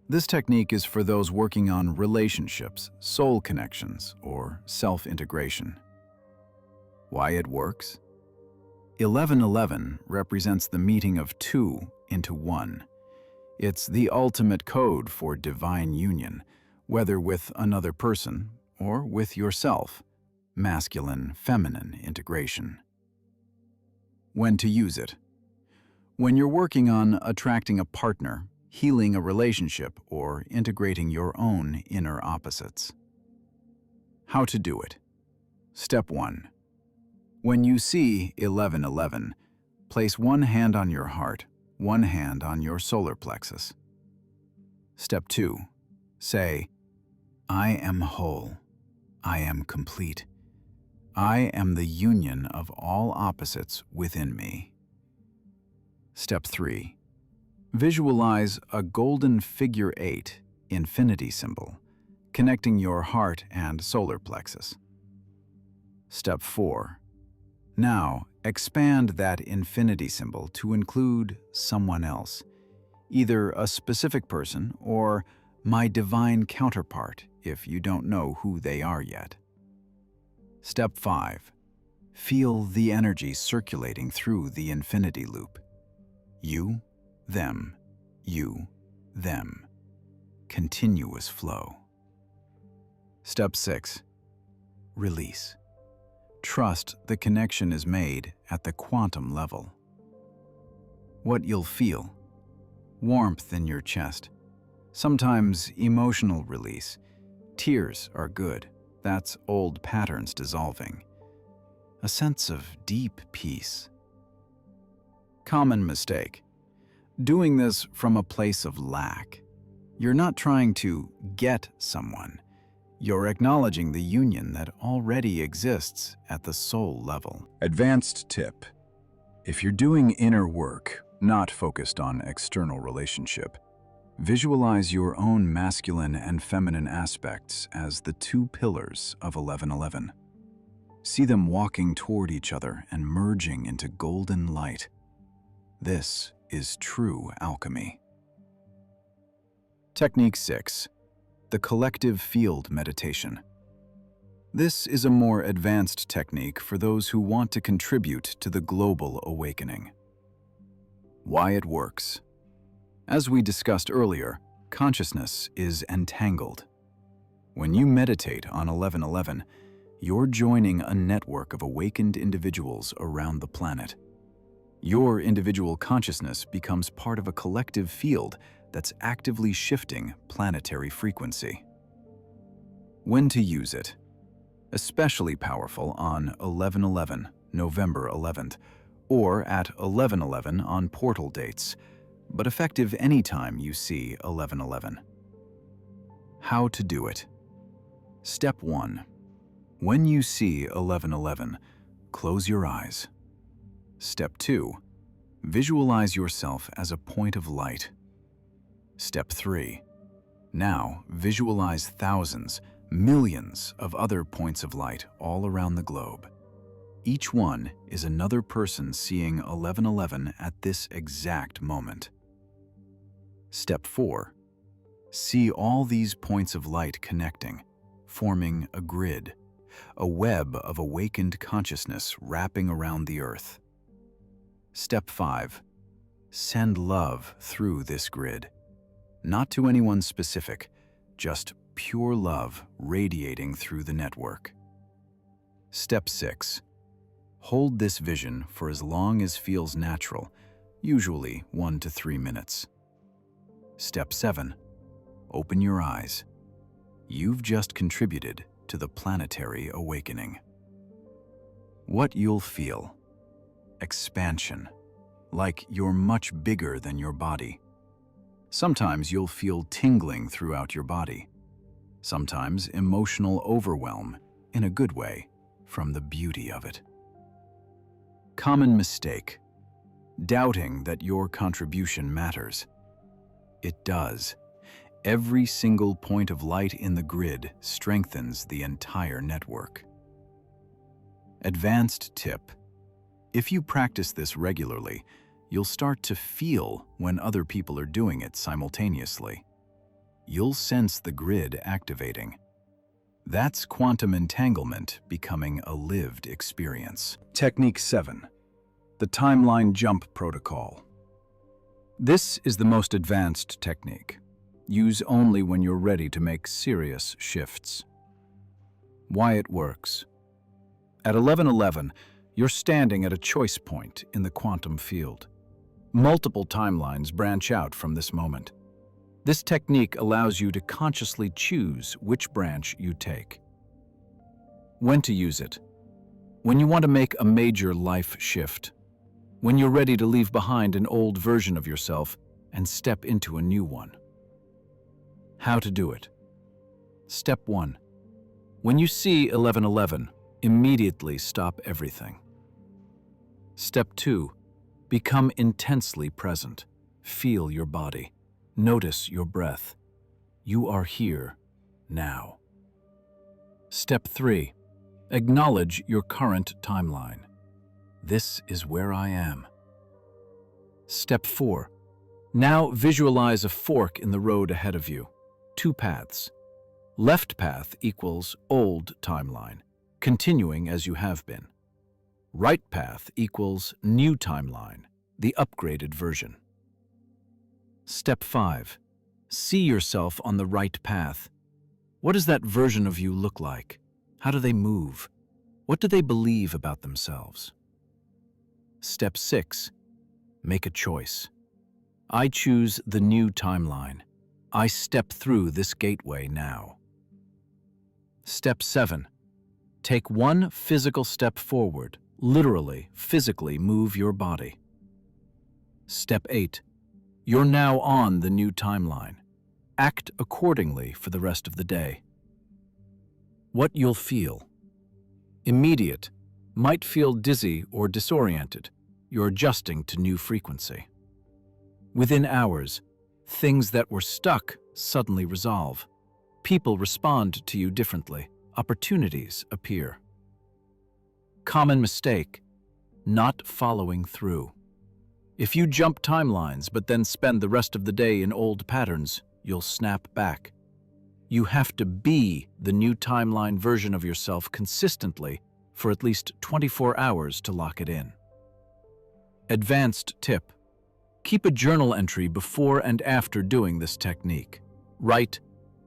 This technique is for those working on relationships, soul connections, or self-integration. Why it works? 1111 represents the meeting of 2 into 1. It's the ultimate code for divine union, whether with another person or with yourself. Masculine-feminine integration. When to use it. When you're working on attracting a partner, healing a relationship, or integrating your own inner opposites. How to do it. Step 1. When you see 1111, place one hand on your heart, one hand on your solar plexus. Step 2. Say, I am whole. I am complete. I am the union of all opposites within me. Step 3. Visualize a golden figure 8 infinity symbol connecting your heart and solar plexus. Step 4. Now, expand that infinity symbol to include someone else, either a specific person or my divine counterpart if you don't know who they are yet. Step 5. Feel the energy circulating through the infinity loop. You, them, you, them. Continuous flow. Step 6. Release. Trust the connection is made at the quantum level. What you'll feel: warmth in your chest. Sometimes emotional release. Tears are good. That's old patterns dissolving. A sense of deep peace. Common mistake: doing this from a place of lack. You're not trying to get someone. You're acknowledging the union that already exists at the soul level. Advanced tip: if you're doing inner work, not focused on external relationship, visualize your own masculine and feminine aspects as the two pillars of 1111. See them walking toward each other and merging into golden light. This is true alchemy. Technique 6. The collective field meditation. This is a more advanced technique for those who want to contribute to the global awakening. Why it works. As we discussed earlier, consciousness is entangled. When you meditate on 1111, you're joining a network of awakened individuals around the planet. Your individual consciousness becomes part of a collective field that's actively shifting planetary frequency. When to use it? Especially powerful on 1111, November 11th, or at 1111 on portal dates, but effective anytime you see 1111. How to do it? Step 1. When you see 1111, close your eyes. Step 2. Visualize yourself as a point of light. Step 3. Now visualize thousands, millions of other points of light all around the globe. Each one is another person seeing 1111 at this exact moment. Step 4. See all these points of light connecting, forming a grid, a web of awakened consciousness wrapping around the earth. Step 5. Send love through this grid. Not to anyone specific, just pure love radiating through the network. Step 6. Hold this vision for as long as feels natural, usually 1 to 3 minutes. Step 7. Open your eyes. You've just contributed to the planetary awakening. What you'll feel: expansion, like you're much bigger than your body. Sometimes you'll feel tingling throughout your body. Sometimes emotional overwhelm, in a good way, from the beauty of it. Common mistake: doubting that your contribution matters. It does. Every single point of light in the grid strengthens the entire network. Advanced tip: if you practice this regularly, you'll start to feel when other people are doing it simultaneously. You'll sense the grid activating. That's quantum entanglement becoming a lived experience. Technique 7. The Timeline Jump Protocol. This is the most advanced technique. Use only when you're ready to make serious shifts. Why it works. At 1111, you're standing at a choice point in the quantum field. Multiple timelines branch out from this moment. This technique allows you to consciously choose which branch you take. When to use it? When you want to make a major life shift. When you're ready to leave behind an old version of yourself and step into a new one. How to do it? Step 1. When you see 1111, immediately stop everything. Step 2. Become intensely present. Feel your body. Notice your breath. You are here, now. Step 3. Acknowledge your current timeline. This is where I am. Step 4. Now visualize a fork in the road ahead of you. 2 paths. Left path equals old timeline. continuing as you have been. Right path equals new timeline, the upgraded version. Step 5. See yourself on the right path. What does that version of you look like? How do they move? What do they believe about themselves? Step 6. Make a choice. I choose the new timeline. I step through this gateway now. Step 7. Take one physical step forward. Literally, physically move your body. Step 8. You're now on the new timeline. Act accordingly for the rest of the day. What you'll feel. Immediate. Might feel dizzy or disoriented. You're adjusting to new frequency. Within hours, things that were stuck suddenly resolve. People respond to you differently. Opportunities appear. Common mistake: not following through. If you jump timelines but then spend the rest of the day in old patterns, you'll snap back. You have to be the new timeline version of yourself consistently for at least 24 hours to lock it in. Advanced tip: keep a journal entry before and after doing this technique. Write,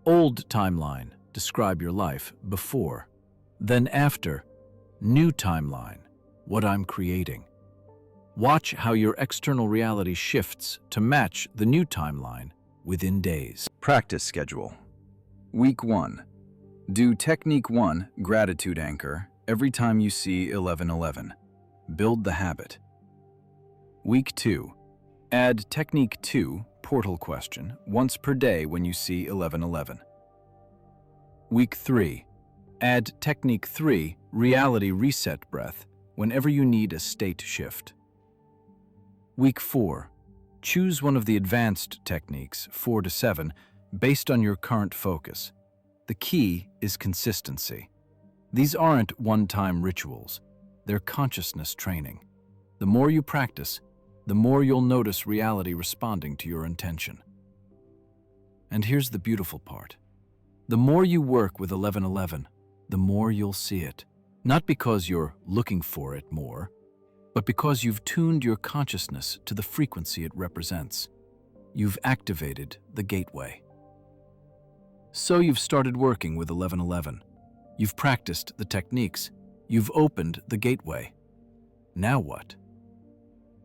old timeline, describe your life before. Then after, new timeline, what I'm creating. Watch how your external reality shifts to match the new timeline within days. Practice schedule. Week 1. Do Technique 1, Gratitude Anchor, every time you see 1111. Build the habit. Week 2. Add Technique 2, Portal Question, once per day when you see 1111. Week 3. Add Technique 3, Reality Reset Breath, whenever you need a state shift. Week 4. Choose one of the advanced techniques, 4 to 7, based on your current focus. The key is consistency. These aren't one-time rituals. They're consciousness training. The more you practice, the more you'll notice reality responding to your intention. And here's the beautiful part. The more you work with 1111, the more you'll see it. Not because you're looking for it more, but because you've tuned your consciousness to the frequency it represents. You've activated the gateway. So you've started working with 1111. You've practiced the techniques. You've opened the gateway. Now what?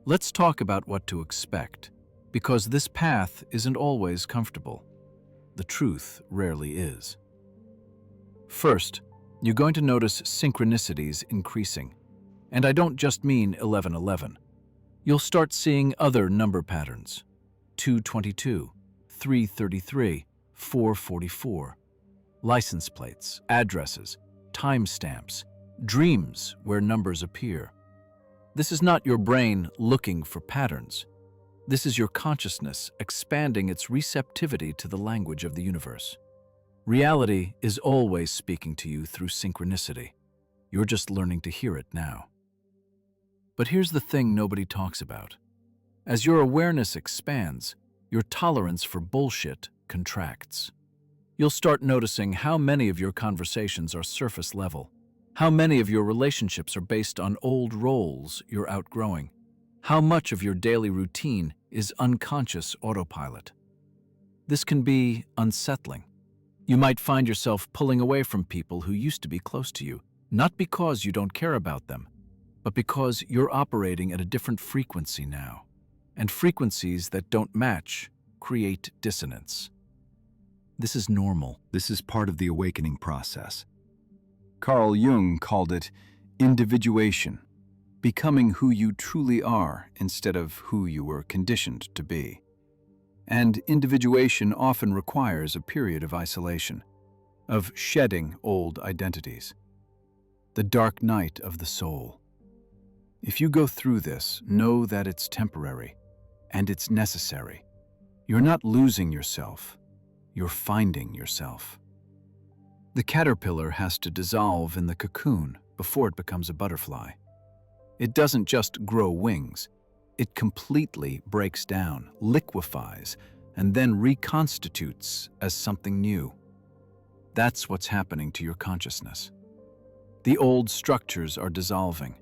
Let's talk about what to expect, because this path isn't always comfortable. The truth rarely is. First, you're going to notice synchronicities increasing. And I don't just mean 1111. You'll start seeing other number patterns. 222, 333, 444. License plates, addresses, timestamps, dreams where numbers appear. This is not your brain looking for patterns. This is your consciousness expanding its receptivity to the language of the universe. Reality is always speaking to you through synchronicity. You're just learning to hear it now. But here's the thing nobody talks about. As your awareness expands, your tolerance for bullshit contracts. You'll start noticing how many of your conversations are surface level, how many of your relationships are based on old roles you're outgrowing, how much of your daily routine is unconscious autopilot. This can be unsettling. You might find yourself pulling away from people who used to be close to you, not because you don't care about them, but because you're operating at a different frequency now, and frequencies that don't match create dissonance. This is normal. This is part of the awakening process. Carl Jung called it individuation, becoming who you truly are instead of who you were conditioned to be. And individuation often requires a period of isolation, of shedding old identities. The dark night of the soul. If you go through this, know that it's temporary, and it's necessary. You're not losing yourself, you're finding yourself. The caterpillar has to dissolve in the cocoon before it becomes a butterfly. It doesn't just grow wings, it completely breaks down, liquefies, and then reconstitutes as something new. That's what's happening to your consciousness. The old structures are dissolving.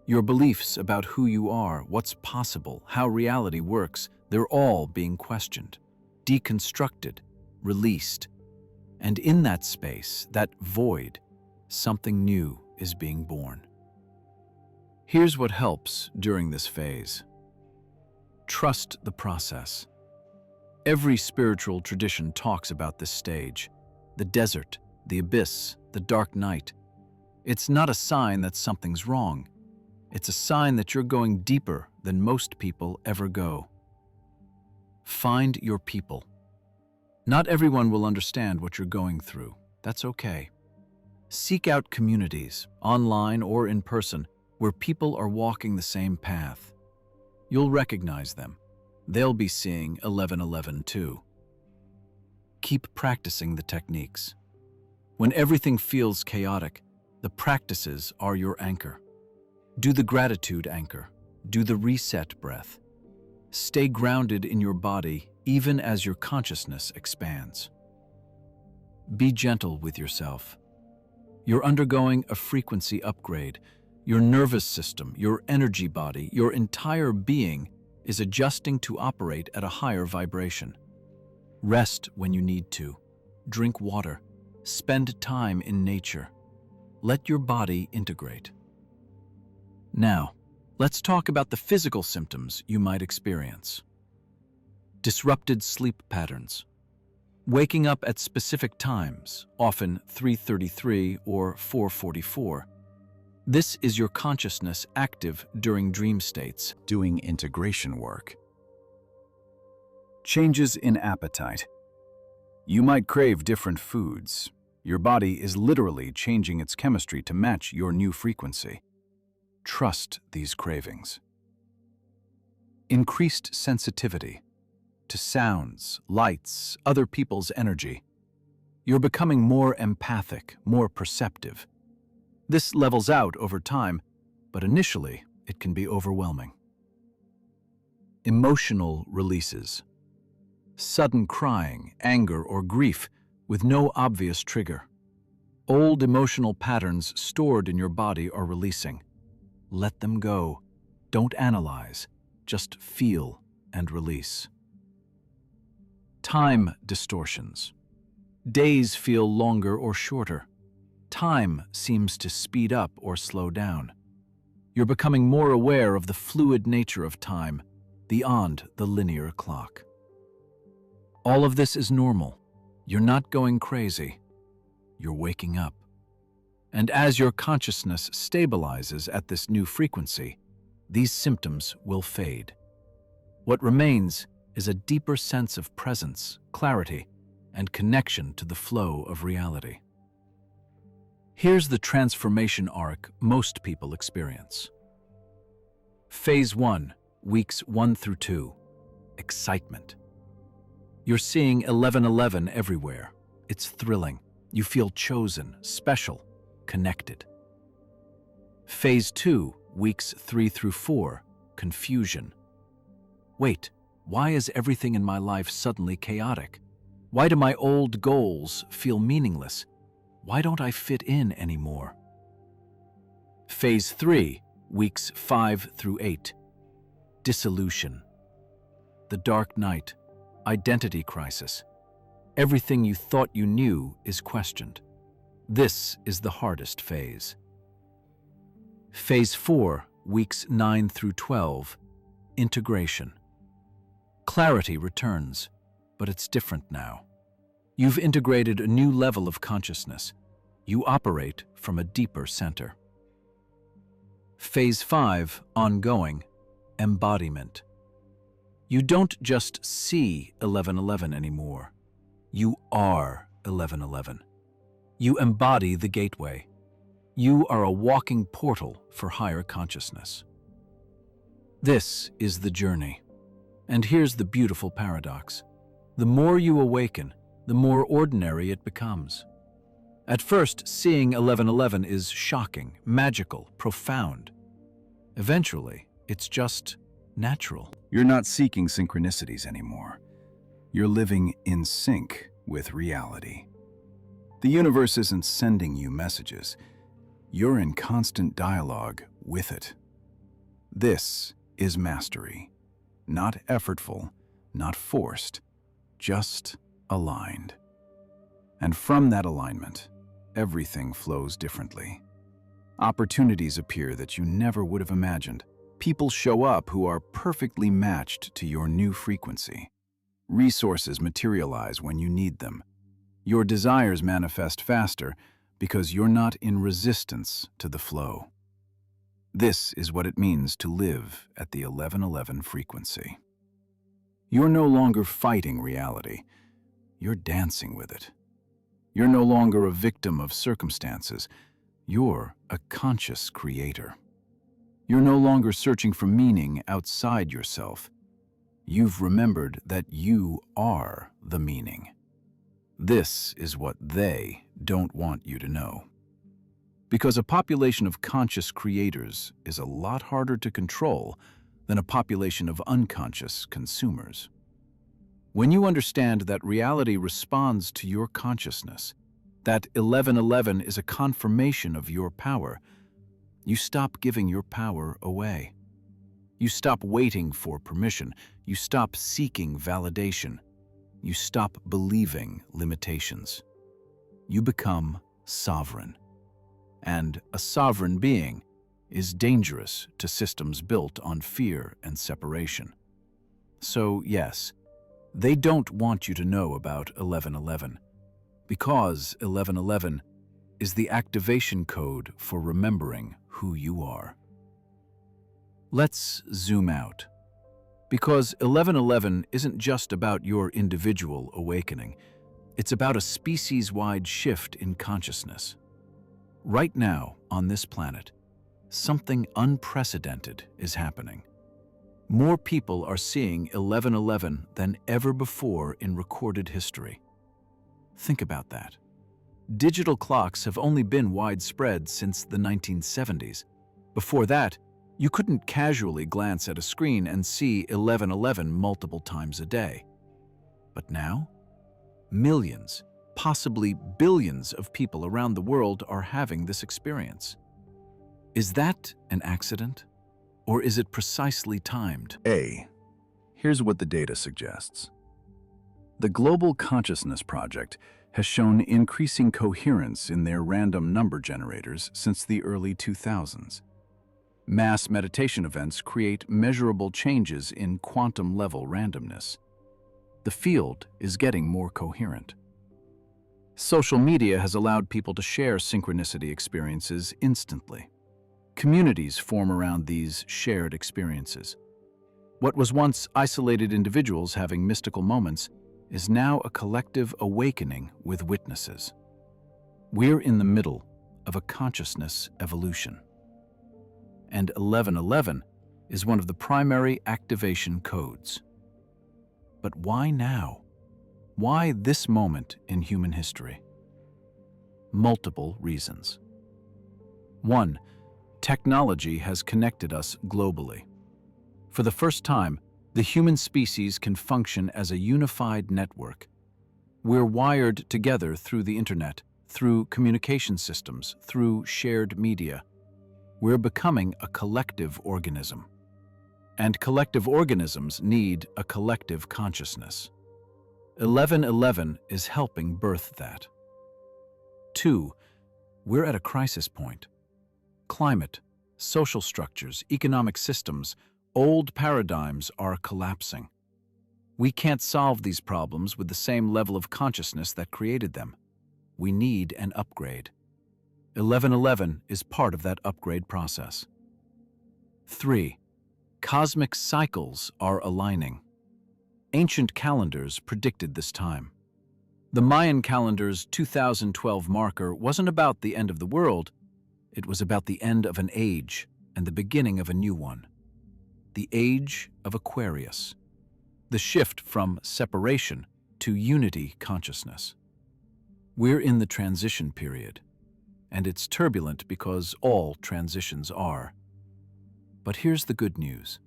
Your beliefs about who you are, what's possible, how reality works, they're all being questioned, deconstructed, released. And in that space, that void, something new is being born. Here's what helps during this phase. Trust the process. Every spiritual tradition talks about this stage: the desert, the abyss, the dark night. It's not a sign that something's wrong. It's a sign that you're going deeper than most people ever go. Find your people. Not everyone will understand what you're going through. That's okay. Seek out communities, online or in person, where people are walking the same path. You'll recognize them. They'll be seeing 1111 too. Keep practicing the techniques. When everything feels chaotic, the practices are your anchor. Do the gratitude anchor. Do the reset breath. Stay grounded in your body even as your consciousness expands. Be gentle with yourself. You're undergoing a frequency upgrade. Your nervous system, your energy body, your entire being is adjusting to operate at a higher vibration. Rest when you need to. Drink water. Spend time in nature. Let your body integrate. Now, let's talk about the physical symptoms you might experience. Disrupted sleep patterns. Waking up at specific times, often 3:33 or 4:44. This is your consciousness active during dream states. Doing integration work. Changes in appetite. You might crave different foods. Your body is literally changing its chemistry to match your new frequency. Trust these cravings. Increased sensitivity to sounds, lights, other people's energy. You're becoming more empathic, more perceptive. This levels out over time, but initially it can be overwhelming. Emotional releases. Sudden crying, anger, or grief with no obvious trigger. Old emotional patterns stored in your body are releasing. Let them go. Don't analyze. Just feel and release. Time distortions. Days feel longer or shorter. Time seems to speed up or slow down. You're becoming more aware of the fluid nature of time, beyond the linear clock. All of this is normal. You're not going crazy. You're waking up. And as your consciousness stabilizes at this new frequency, these symptoms will fade. What remains is a deeper sense of presence, clarity, and connection to the flow of reality. Here's the transformation arc most people experience. Phase 1, weeks 1 through 2. Excitement. You're seeing 1111 everywhere. It's thrilling. You feel chosen, special, connected. Phase 2, weeks 3 through 4. Confusion. Wait, why is everything in my life suddenly chaotic? Why do my old goals feel meaningless? Why don't I fit in anymore? Phase 3, weeks 5 through 8. Dissolution. The dark night. Identity crisis. Everything you thought you knew is questioned. This is the hardest phase. Phase 4, weeks 9 through 12. Integration. Clarity returns, but it's different now. You've integrated a new level of consciousness. You operate from a deeper center. Phase 5, ongoing, embodiment. You don't just see 1111 anymore. You are 1111. You embody the gateway. You are a walking portal for higher consciousness. This is the journey. And here's the beautiful paradox. The more you awaken, the more ordinary it becomes. At first, seeing 1111 is shocking, magical, profound. Eventually, it's just natural. You're not seeking synchronicities anymore. You're living in sync with reality. The universe isn't sending you messages. You're in constant dialogue with it. This is mastery. Not effortful, not forced, just aligned. And from that alignment, everything flows differently. Opportunities appear that you never would have imagined. People show up who are perfectly matched to your new frequency. Resources materialize when you need them. Your desires manifest faster because you're not in resistance to the flow. This is what it means to live at the 1111 frequency. You're no longer fighting reality. You're dancing with it. You're no longer a victim of circumstances. You're a conscious creator. You're no longer searching for meaning outside yourself. You've remembered that you are the meaning. This is what they don't want you to know. Because a population of conscious creators is a lot harder to control than a population of unconscious consumers. When you understand that reality responds to your consciousness, that 1111 is a confirmation of your power, you stop giving your power away. You stop waiting for permission. You stop seeking validation. You stop believing limitations. You become sovereign. And a sovereign being is dangerous to systems built on fear and separation. So yes, they don't want you to know about 1111, because 1111 is the activation code for remembering who you are. Let's zoom out. Because 1111 isn't just about your individual awakening, it's about a species-wide shift in consciousness. Right now, on this planet, something unprecedented is happening. More people are seeing 1111 than ever before in recorded history. Think about that. Digital clocks have only been widespread since the 1970s. Before that, you couldn't casually glance at a screen and see 1111 multiple times a day. But now, millions, possibly billions of people around the world are having this experience. Is that an accident? Or is it precisely timed? Here's what the data suggests. The Global Consciousness Project has shown increasing coherence in their random number generators since the early 2000s. Mass meditation events create measurable changes in quantum-level randomness. The field is getting more coherent. Social media has allowed people to share synchronicity experiences instantly. Communities form around these shared experiences. What was once isolated individuals having mystical moments is now a collective awakening with witnesses. We're in the middle of a consciousness evolution. And 1111 is one of the primary activation codes. But why now? Why this moment in human history? Multiple reasons. 1. Technology has connected us globally. For the first time, the human species can function as a unified network. We're wired together through the internet, through communication systems, through shared media. We're becoming a collective organism. And collective organisms need a collective consciousness. 1111 is helping birth that. 2. We're at a crisis point. Climate, social structures, economic systems, old paradigms are collapsing. We can't solve these problems with the same level of consciousness that created them. We need an upgrade. 1111 is part of that upgrade process. 3. Cosmic cycles are aligning. Ancient calendars predicted this time. The Mayan calendar's 2012 marker wasn't about the end of the world. It was about the end of an age and the beginning of a new one. The age of Aquarius. The shift from separation to unity consciousness. We're in the transition period, and it's turbulent because all transitions are. But here's the good news.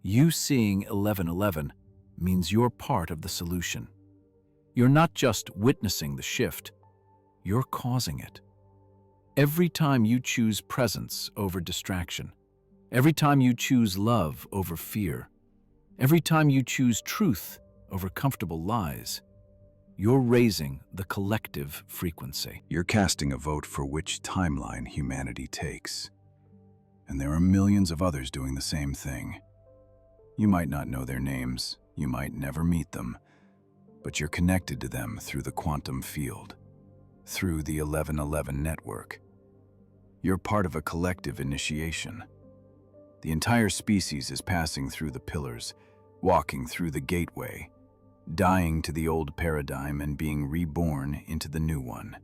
You seeing 1111 means you're part of the solution. You're not just witnessing the shift, you're causing it. Every time you choose presence over distraction, every time you choose love over fear, every time you choose truth over comfortable lies, you're raising the collective frequency. You're casting a vote for which timeline humanity takes. And there are millions of others doing the same thing. You might not know their names, you might never meet them, but you're connected to them through the quantum field, through the 1111 network. You're part of a collective initiation. The entire species is passing through the pillars, walking through the gateway, dying to the old paradigm and being reborn into the new one.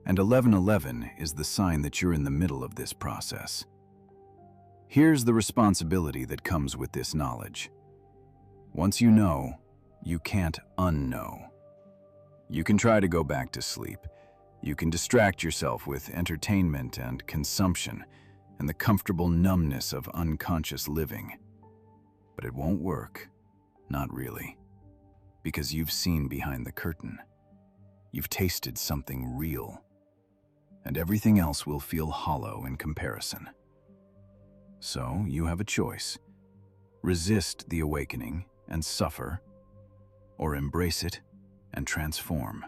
And 1111 is the sign that you're in the middle of this process. Here's the responsibility that comes with this knowledge. Once you know, you can't unknow. You can try to go back to sleep. You can distract yourself with entertainment and consumption and the comfortable numbness of unconscious living. But it won't work. Not really. Because you've seen behind the curtain. You've tasted something real. And everything else will feel hollow in comparison. So you have a choice. Resist the awakening and suffer, or embrace it and transform.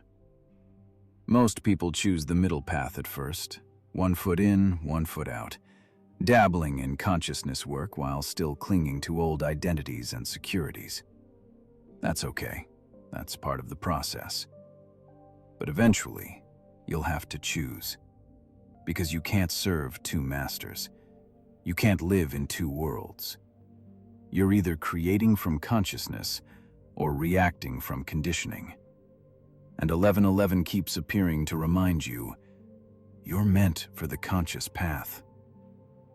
Most people choose the middle path at first, 1 foot in, 1 foot out, dabbling in consciousness work while still clinging to old identities and securities. That's okay. That's part of the process. But eventually, you'll have to choose. Because you can't serve two masters. You can't live in two worlds. You're either creating from consciousness or reacting from conditioning. And 1111 keeps appearing to remind you, you're meant for the conscious path.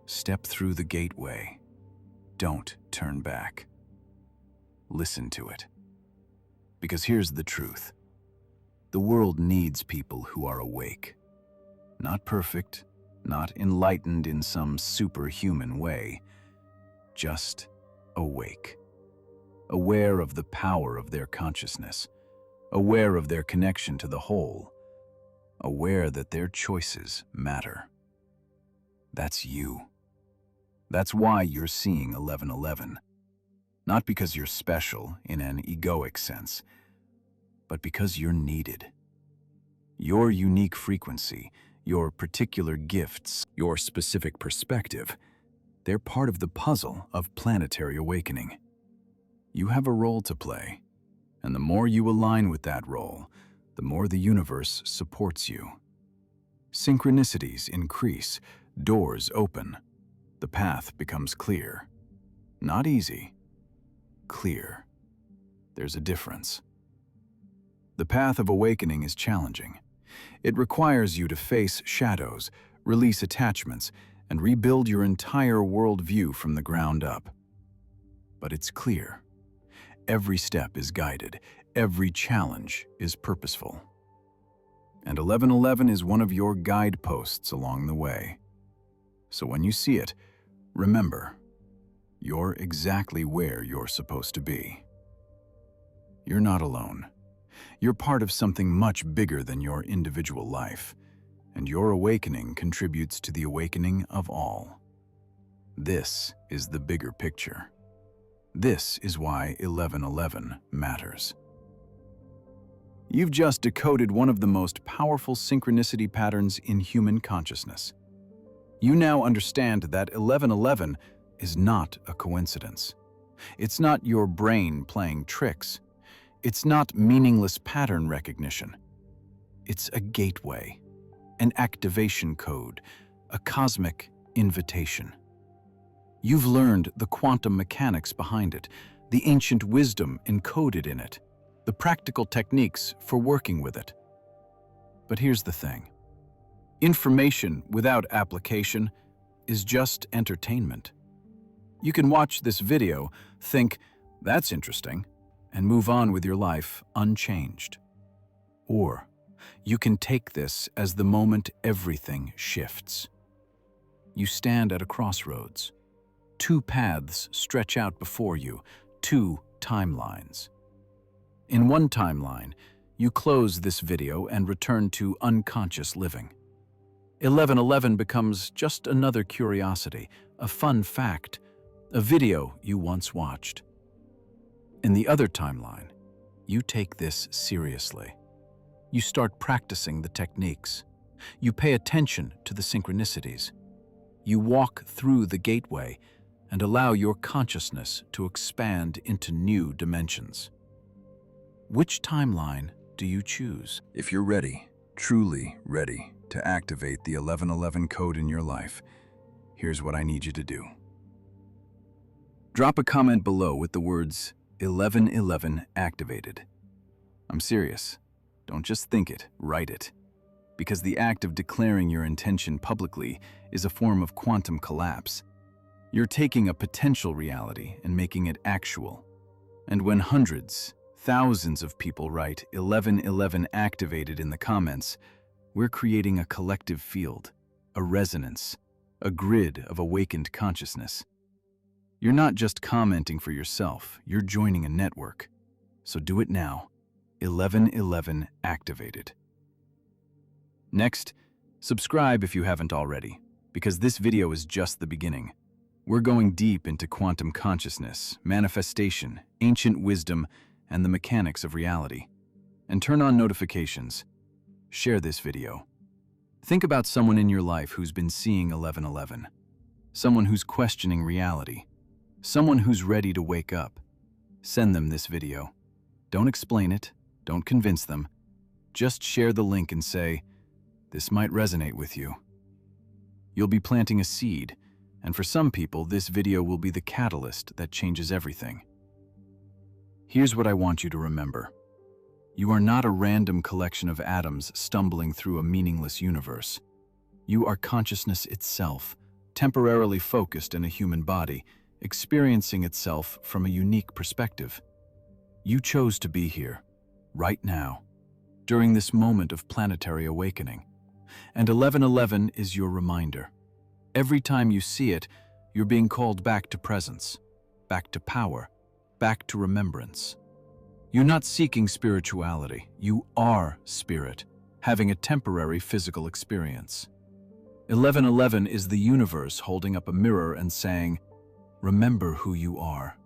Step through the gateway. Don't turn back. Listen to it. Because here's the truth. The world needs people who are awake. Not perfect, not enlightened in some superhuman way, just awake. Aware of the power of their consciousness, aware of their connection to the whole, aware that their choices matter. That's you. That's why you're seeing 1111. Not because you're special in an egoic sense, but because you're needed. Your unique frequency, your particular gifts, your specific perspective, they're part of the puzzle of planetary awakening. You have a role to play, and the more you align with that role, the more the universe supports you. Synchronicities increase, doors open, the path becomes clear. Not easy, clear. There's a difference. The path of awakening is challenging. It requires you to face shadows, release attachments, and rebuild your entire worldview from the ground up. But it's clear. Every step is guided. Every challenge is purposeful. And 1111 is one of your guideposts along the way. So when you see it, remember, you're exactly where you're supposed to be. You're not alone. You're part of something much bigger than your individual life, and your awakening contributes to the awakening of all. This is the bigger picture. This is why 1111 matters. You've just decoded one of the most powerful synchronicity patterns in human consciousness. You now understand that 1111 is not a coincidence. It's not your brain playing tricks. It's not meaningless pattern recognition. It's a gateway, an activation code, a cosmic invitation. You've learned the quantum mechanics behind it, the ancient wisdom encoded in it, the practical techniques for working with it. But here's the thing. Information without application is just entertainment. You can watch this video, think, that's interesting, and move on with your life unchanged. Or you can take this as the moment everything shifts. You stand at a crossroads. Two paths stretch out before you, two timelines. In one timeline, you close this video and return to unconscious living. 1111 becomes just another curiosity, a fun fact, a video you once watched. In the other timeline, you take this seriously. You start practicing the techniques. You pay attention to the synchronicities. You walk through the gateway and allow your consciousness to expand into new dimensions. Which timeline do you choose? If you're ready, truly ready, to activate the 1111 code in your life, here's what I need you to do. Drop a comment below with the words 1111 activated. I'm serious. Don't just think it, write it. Because the act of declaring your intention publicly is a form of quantum collapse. You're taking a potential reality and making it actual. And when hundreds, thousands of people write 1111 activated in the comments, we're creating a collective field, a resonance, a grid of awakened consciousness. You're not just commenting for yourself, you're joining a network. So do it now. 1111 activated. Next, subscribe if you haven't already, because this video is just the beginning. We're going deep into quantum consciousness, manifestation, ancient wisdom, and the mechanics of reality. And turn on notifications. Share this video. Think about someone in your life who's been seeing 1111. Someone who's questioning reality. Someone who's ready to wake up. Send them this video. Don't explain it. Don't convince them. Just share the link and say, "This might resonate with you." You'll be planting a seed, and for some people, this video will be the catalyst that changes everything. Here's what I want you to remember. You are not a random collection of atoms stumbling through a meaningless universe. You are consciousness itself, temporarily focused in a human body, experiencing itself from a unique perspective. You chose to be here, right now, during this moment of planetary awakening. And 1111 is your reminder. Every time you see it, you're being called back to presence, back to power, back to remembrance. You're not seeking spirituality. You are spirit, having a temporary physical experience. 1111 is the universe holding up a mirror and saying, "Remember who you are."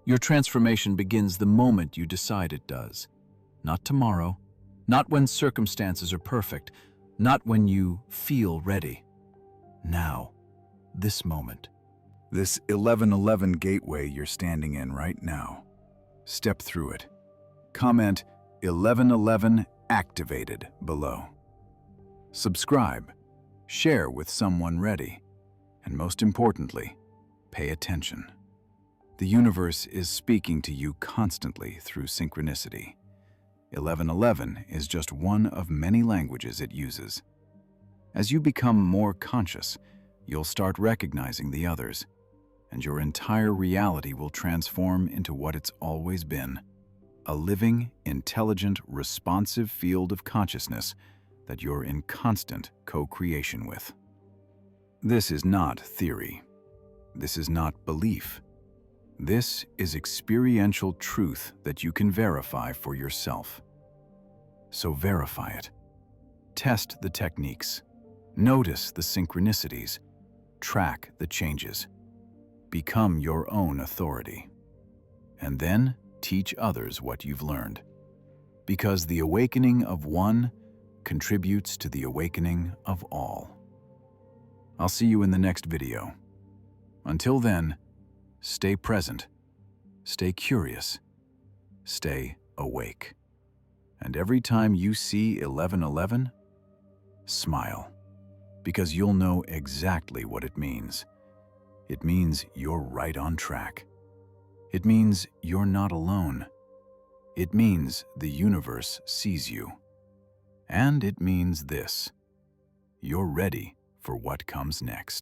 Your transformation begins the moment you decide it does. Not tomorrow, not when circumstances are perfect, not when you feel ready. Now, this moment. This 1111 gateway you're standing in right now. Step through it. Comment 1111 activated below. Subscribe, share with someone ready, and most importantly, pay attention. The universe is speaking to you constantly through synchronicity. 1111 is just one of many languages it uses. As you become more conscious, you'll start recognizing the others, and your entire reality will transform into what it's always been, a living, intelligent, responsive field of consciousness that you're in constant co-creation with. This is not theory. This is not belief. This is experiential truth that you can verify for yourself. So verify it. Test the techniques. Notice the synchronicities. Track the changes. Become your own authority. And then teach others what you've learned. Because the awakening of one contributes to the awakening of all. I'll see you in the next video. Until then, stay present, stay curious, stay awake. And every time you see 1111, smile, because you'll know exactly what it means. It means you're right on track. It means you're not alone. It means the universe sees you. And it means this: you're ready for what comes next.